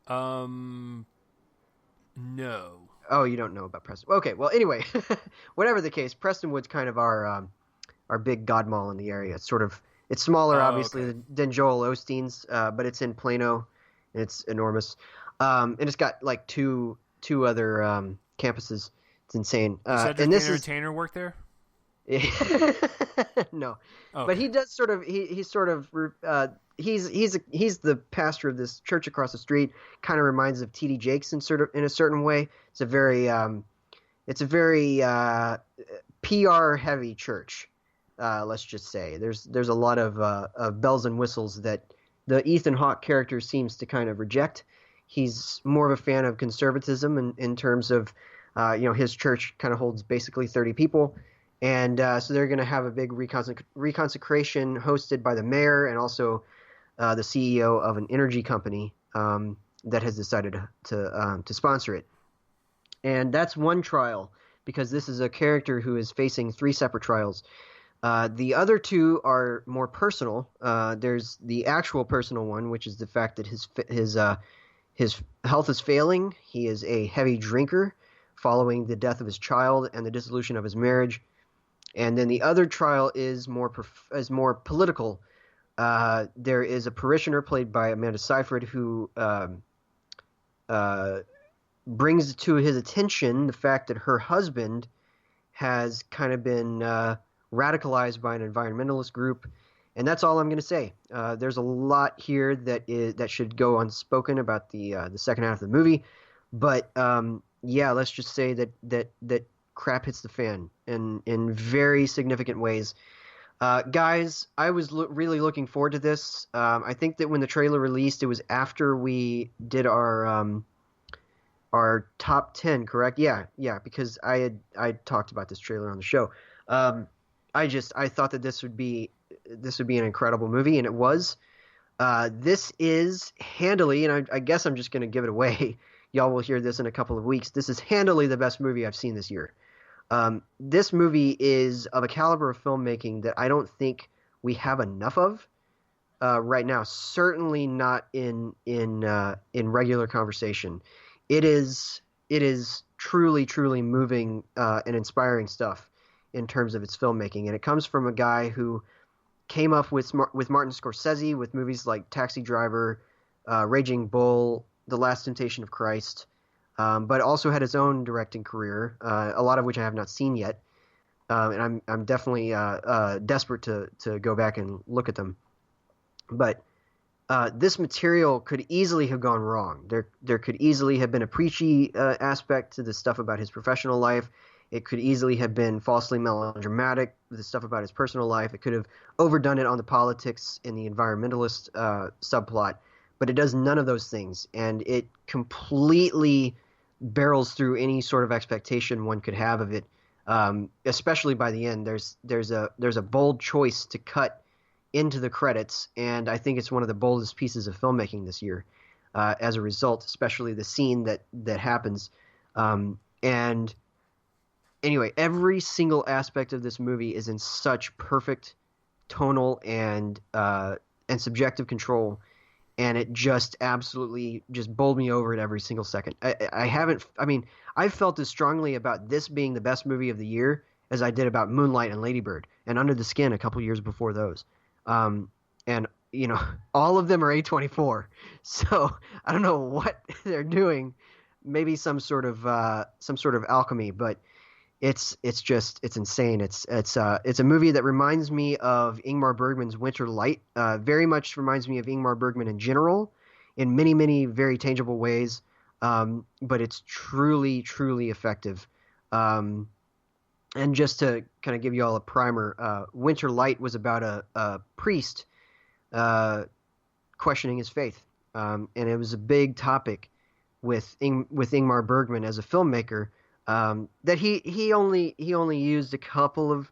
No. Oh, you don't know about Preston? Okay, well, anyway, whatever the case, Prestonwood's kind of our big god mall in the area. It's smaller, obviously, okay, than Joel Osteen's, but it's in Plano, It's enormous, and it's got like two other campuses. It's insane. Does Cedric And the this is Entertainer work there? no, but Okay. he does sort of he's sort of he's the pastor of this church across the street. Kind of reminds of T.D. Jakes in a certain way. It's a very PR heavy church. Let's just say there's a lot of bells and whistles that the Ethan Hawke character seems to kind of reject. He's more of a fan of conservatism in terms of his church kind of holds basically 30 people. And so they're going to have a big reconsecration hosted by the mayor and also the CEO of an energy company that has decided to sponsor it. And that's one trial because this is a character who is facing 3 separate trials. The other 2 are more personal. There's the actual personal one, which is the fact that his health is failing. He is a heavy drinker following the death of his child and the dissolution of his marriage. And then the other trial is more political. There is a parishioner played by Amanda Seyfried who brings to his attention the fact that her husband has kind of been radicalized by an environmentalist group. And that's all I'm going to say. There's a lot here that should go unspoken about the second half of the movie. But yeah, let's just say that crap hits the fan in very significant ways. Guys, I was really looking forward to this. I think that when the trailer released, it was after we did our top 10, correct? Yeah, because I talked about this trailer on the show. I thought that this would be an incredible movie, and it was. This is handily, and I guess I'm just going to give it away. Y'all will hear this in a couple of weeks. This is handily the best movie I've seen this year. This movie is of a caliber of filmmaking that I don't think we have enough of right now. Certainly not in regular conversation. It is truly moving and inspiring stuff in terms of its filmmaking, and it comes from a guy who came up with Martin Scorsese with movies like Taxi Driver, Raging Bull, The Last Temptation of Christ. But also had his own directing career, a lot of which I have not seen yet, and I'm definitely desperate to go back and look at them. But this material could easily have gone wrong. There could easily have been a preachy aspect to the stuff about his professional life. It could easily have been falsely melodramatic, the stuff about his personal life. It could have overdone it on the politics and the environmentalist subplot. But it does none of those things, and it completely barrels through any sort of expectation one could have of it. Especially by the end, there's a bold choice to cut into the credits, and I think it's one of the boldest pieces of filmmaking this year. As a result, especially the scene that happens. And anyway, every single aspect of this movie is in such perfect tonal and subjective control. And it just absolutely just bowled me over at every single second. I've felt as strongly about this being the best movie of the year as I did about Moonlight and Lady Bird and Under the Skin a couple years before those. And all of them are A24. So I don't know what they're doing. Maybe some sort of alchemy, but it's insane. It's a movie that reminds me of Ingmar Bergman's Winter Light. Very much reminds me of Ingmar Bergman in general, in many very tangible ways. But it's truly effective. And just to kind of give you all a primer, Winter Light was about a priest questioning his faith, and it was a big topic with Ingmar Bergman as a filmmaker. That he only used a couple of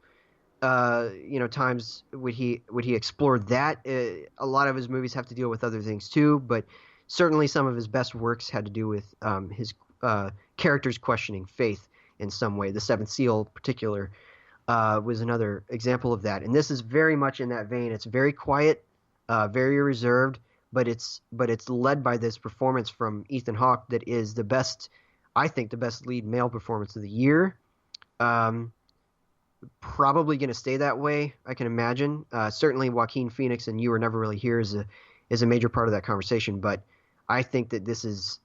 times would he explore that. A lot of his movies have to deal with other things too, but certainly some of his best works had to do with his characters questioning faith in some way. The Seventh Seal, in particular, was another example of that. And this is very much in that vein. It's very quiet, very reserved, but it's led by this performance from Ethan Hawke that is the best. I think the best lead male performance of the year. Probably going to stay that way, I can imagine. Certainly Joaquin Phoenix and You Were Never Really Here is a major part of that conversation. But I think that this is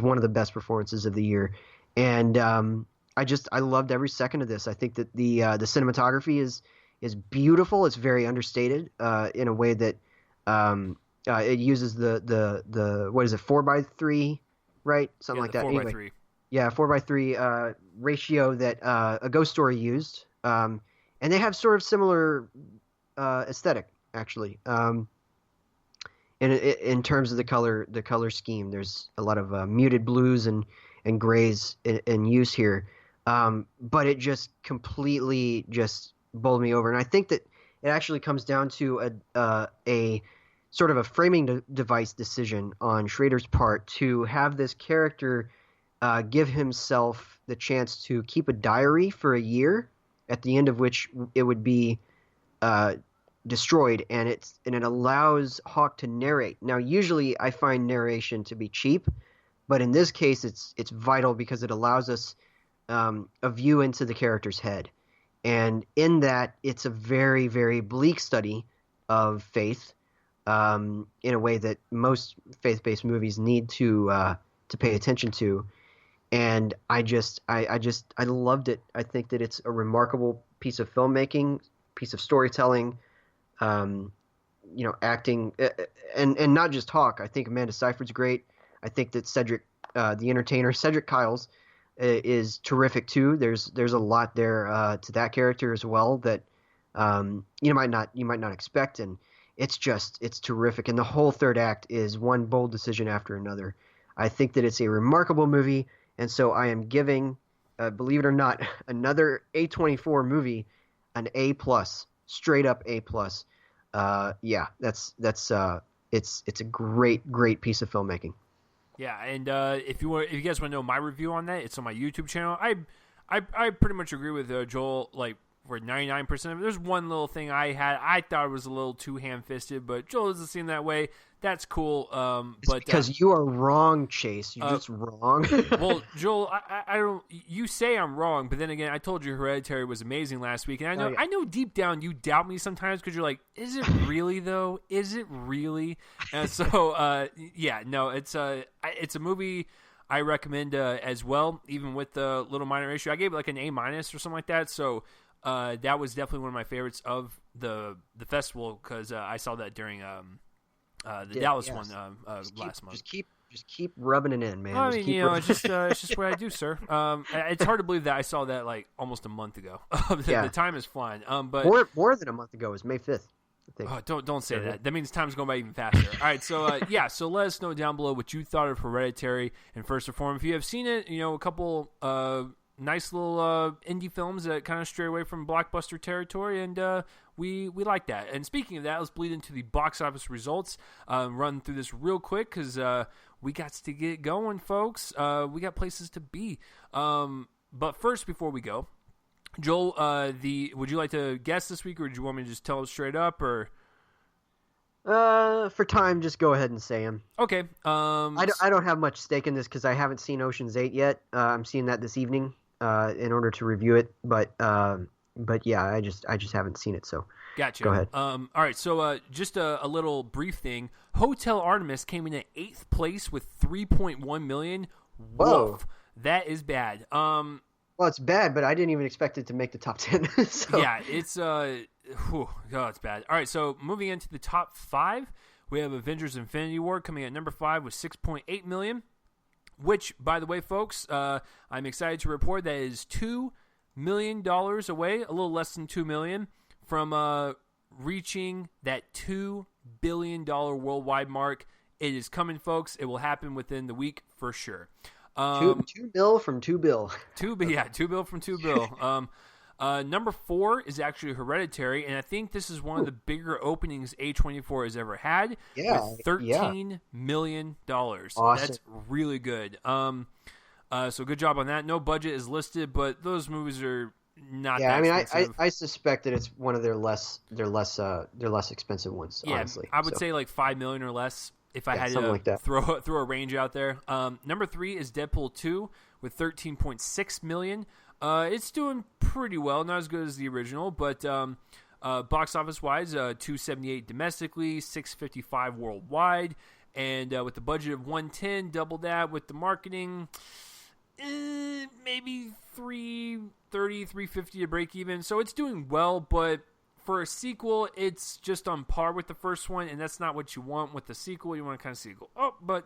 one of the best performances of the year, and I loved every second of this. I think that the cinematography is beautiful. It's very understated in a way that it uses the what is it, 4:3, right? Something like that. 4:3. Yeah, 4:3 ratio that A Ghost Story used, and they have sort of similar aesthetic actually. In terms of the color scheme, there's a lot of muted blues and grays in use here, but it just completely just bowled me over. And I think that it actually comes down to a sort of a framing device decision on Schrader's part to have this character give himself the chance to keep a diary for a year, at the end of which it would be destroyed, and it allows Hawk to narrate. Now, usually I find narration to be cheap, but in this case, it's vital because it allows us a view into the character's head, and in that, it's a very, very bleak study of faith, in a way that most faith-based movies need to pay attention to. And I loved it. I think that it's a remarkable piece of filmmaking, piece of storytelling, acting, and not just Hawk. I think Amanda Seyfried's great. I think that Cedric, the entertainer, Cedric Kyles, is terrific too. There's a lot there to that character as well that you might not expect, and it's terrific. And the whole third act is one bold decision after another. I think that it's a remarkable movie, and so I am giving, believe it or not, another A24 movie an A+. Straight up A+. Yeah, it's a great piece of filmmaking. Yeah, and if you guys want to know my review on that, it's on my YouTube channel. I pretty much agree with Joel, like, for 99% of it. There's one little thing I thought it was a little too ham-fisted, but Joel doesn't seem that way. That's cool. But because you are wrong, Chase. You're just wrong. Well, Joel, I don't. You say I'm wrong, but then again, I told you Hereditary was amazing last week, and I know deep down you doubt me sometimes because you're like, is it really though? Is it really? And so, yeah, no, it's a movie I recommend as well, even with the little minor issue. I gave it like an A- or something like that. So. That was definitely one of my favorites of the festival because I saw that during the Dallas one last month. Just keep rubbing it in, man. I mean, it's just what I do, sir. It's hard to believe that I saw that like almost a month ago. The time is flying. But more than a month ago. It was May 5th. I think. Don't say that. That means time's going by even faster. All right, so so let us know down below what you thought of Hereditary and First Reform. If you have seen it, a couple nice little indie films that kind of stray away from blockbuster territory, and we like that. And speaking of that, let's bleed into the box office results. Run through this real quick because we got to get going, folks. We got places to be. But first, before we go, Joel, would you like to guess this week, or do you want me to just tell it straight up, or? For time, just go ahead and say them. Okay. I don't have much stake in this because I haven't seen Ocean's 8 yet. I'm seeing that this evening in order to review it, but yeah, I just haven't seen it. So gotcha. Go ahead. All right. So just a little brief thing. Hotel Artemis came in at 8th place with 3.1 million. Whoa. Woof. That is bad. Well, it's bad, but I didn't even expect it to make the top 10. So. Yeah, it's it's bad. All right, so moving into the top 5, we have Avengers: Infinity War coming at number 5 with 6.8 million. Which, by the way, folks, I'm excited to report that is $2 million away, a little less than $2 million, from reaching that $2 billion worldwide mark. It is coming, folks. It will happen within the week for sure. $2 bill from $2 bill. $2 bill from $2 bill. Number 4 is actually Hereditary, and I think this is one of the bigger openings A24 has ever had. Yeah, with $13 million. Awesome. That's really good. So good job on that. No budget is listed, but those movies are not. Yeah, that expensive. I suspect that it's one of their less expensive ones. Yeah, honestly, I would say like $5 million or less. If I had to like throw a range out there. Number 3 is Deadpool 2 with 13.6 million. It's doing pretty well, not as good as the original, but box office wise, 278 domestically, 655 worldwide, and with the budget of 110, double that with the marketing, maybe 330, 350 to break even. So it's doing well, but for a sequel, it's just on par with the first one, and that's not what you want with the sequel. You want to kind of sequel. But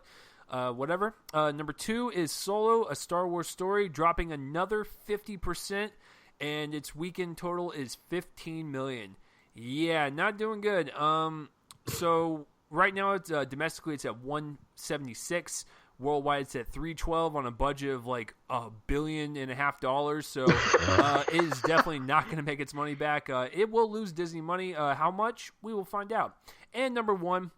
whatever. Number 2 is Solo, A Star Wars Story, dropping another 50%, and its weekend total is $15 million. Yeah, not doing good. So right now, it's domestically it's at 176. Worldwide, it's at 312 on a budget of like $1.5 billion. So it is definitely not going to make its money back. It will lose Disney money. How much? We will find out. And number 1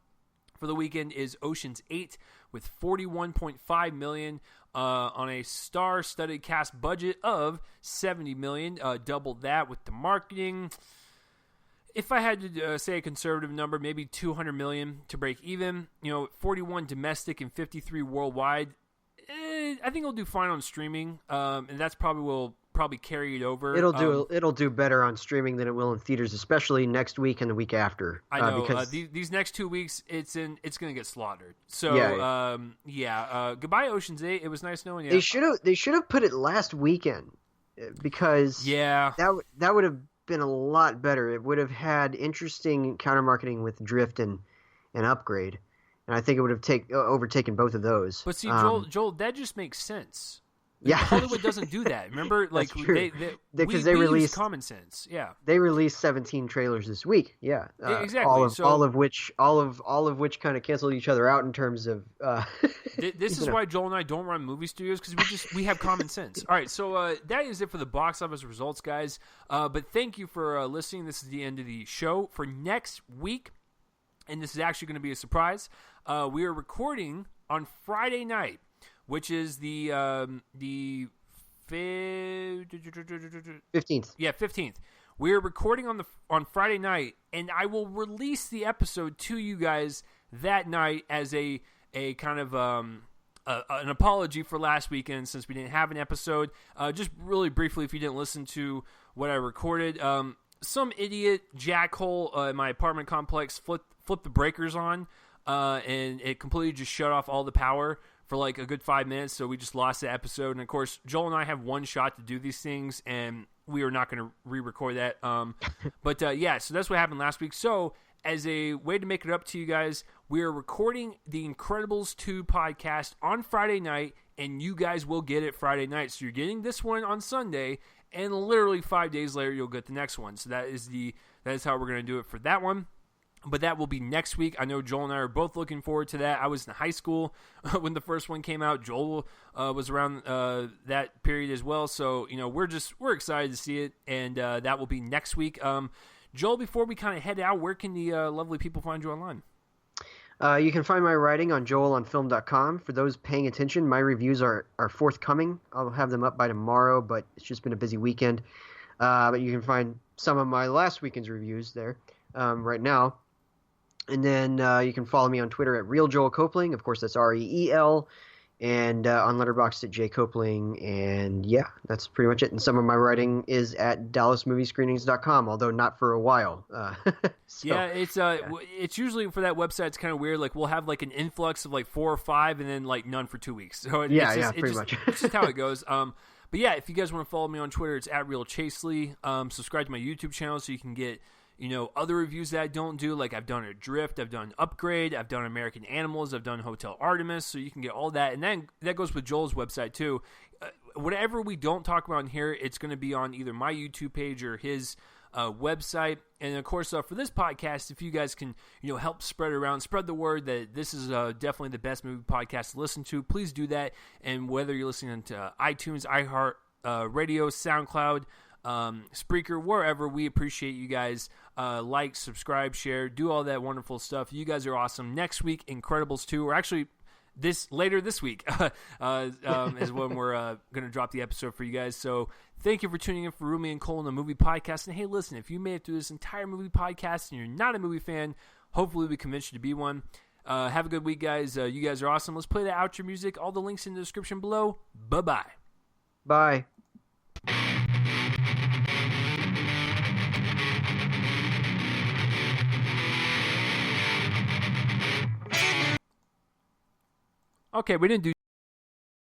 for the weekend is Ocean's 8 with $41.5 million on a star-studded cast budget of $70 million. Double that with the marketing. If I had to say a conservative number, maybe $200 million to break even. 41 domestic and 53 worldwide. I think it'll do fine on streaming, and that's will carry it over. It'll do better on streaming than it will in theaters, especially next week and the week after. I know because these next 2 weeks, it's going to get slaughtered. So goodbye Ocean's 8. It was nice knowing you. They should have put it last weekend because that would have been a lot better. It would have had interesting counter marketing with Drift and Upgrade, and I think it would have overtaken both of those. But see, Joel, that just makes sense. Yeah, Hollywood doesn't do that. Remember, like we released common sense. Yeah, they released 17 trailers this week. Yeah, exactly. All of which kind of canceled each other out in terms of. This is why Joel and I don't run movie studios, because we have common sense. All right, so that is it for the box office results, guys. But thank you for listening. This is the end of the show for next week, and this is actually going to be a surprise. We are recording on Friday night, which is the 15th. Yeah, 15th. We're recording on Friday night, and I will release the episode to you guys that night as a kind of an apology for last weekend since we didn't have an episode. Just really briefly, if you didn't listen to what I recorded, some idiot jackhole in my apartment complex flipped the breakers on, and it completely just shut off all the power for like a good 5 minutes, so we just lost the episode. And of course, Joel and I have one shot to do these things, and we are not going to re-record that. But so that's what happened last week. So as a way to make it up to you guys, we are recording the Incredibles 2 podcast on Friday night, and you guys will get it Friday night. So you're getting this one on Sunday, and literally 5 days later, you'll get the next one. So that is how we're going to do it for that one. But that will be next week. I know Joel and I are both looking forward to that. I was in high school when the first one came out. Joel was around that period as well. So, we're excited to see it, and that will be next week. Joel, before we kind of head out, where can the lovely people find you online? You can find my writing on joelonfilm.com. For those paying attention, my reviews are forthcoming. I'll have them up by tomorrow, but it's just been a busy weekend. But you can find some of my last weekend's reviews there right now. And then you can follow me on Twitter at RealJoelCopling. Of course, that's REEL. And on Letterboxd at JCopling. And yeah, that's pretty much it. And some of my writing is at DallasMovieScreenings.com, although not for a while. It's usually for that website, it's kind of weird. Like we'll have like an influx of like 4 or 5 and then like none for 2 weeks. So pretty much. It's just how it goes. But yeah, if you guys want to follow me on Twitter, it's at RealChasely. Subscribe to my YouTube channel so you can get other reviews that I don't do. Like I've done Adrift, I've done Upgrade, I've done American Animals, I've done Hotel Artemis, so you can get all that. And then that goes with Joel's website too. Whatever we don't talk about in here, it's going to be on either my YouTube page or his website. And of course, for this podcast, if you guys can, help spread the word that this is definitely the best movie podcast to listen to, please do that. And whether you're listening to iTunes, iHeart Radio, SoundCloud, Spreaker, wherever, we appreciate you guys. Like, subscribe, share, do all that wonderful stuff. You guys are awesome. Next week, Incredibles 2, or actually later this week is when we're going to drop the episode for you guys. So thank you for tuning in for Rumi and Cole on the Movie Podcast. And hey, listen, if you made it through this entire movie podcast and you're not a movie fan, hopefully we convinced you to be one. Have a good week, guys. You guys are awesome. Let's play the outro music. All the links in the description below. Bye-bye. Bye. Okay, we didn't do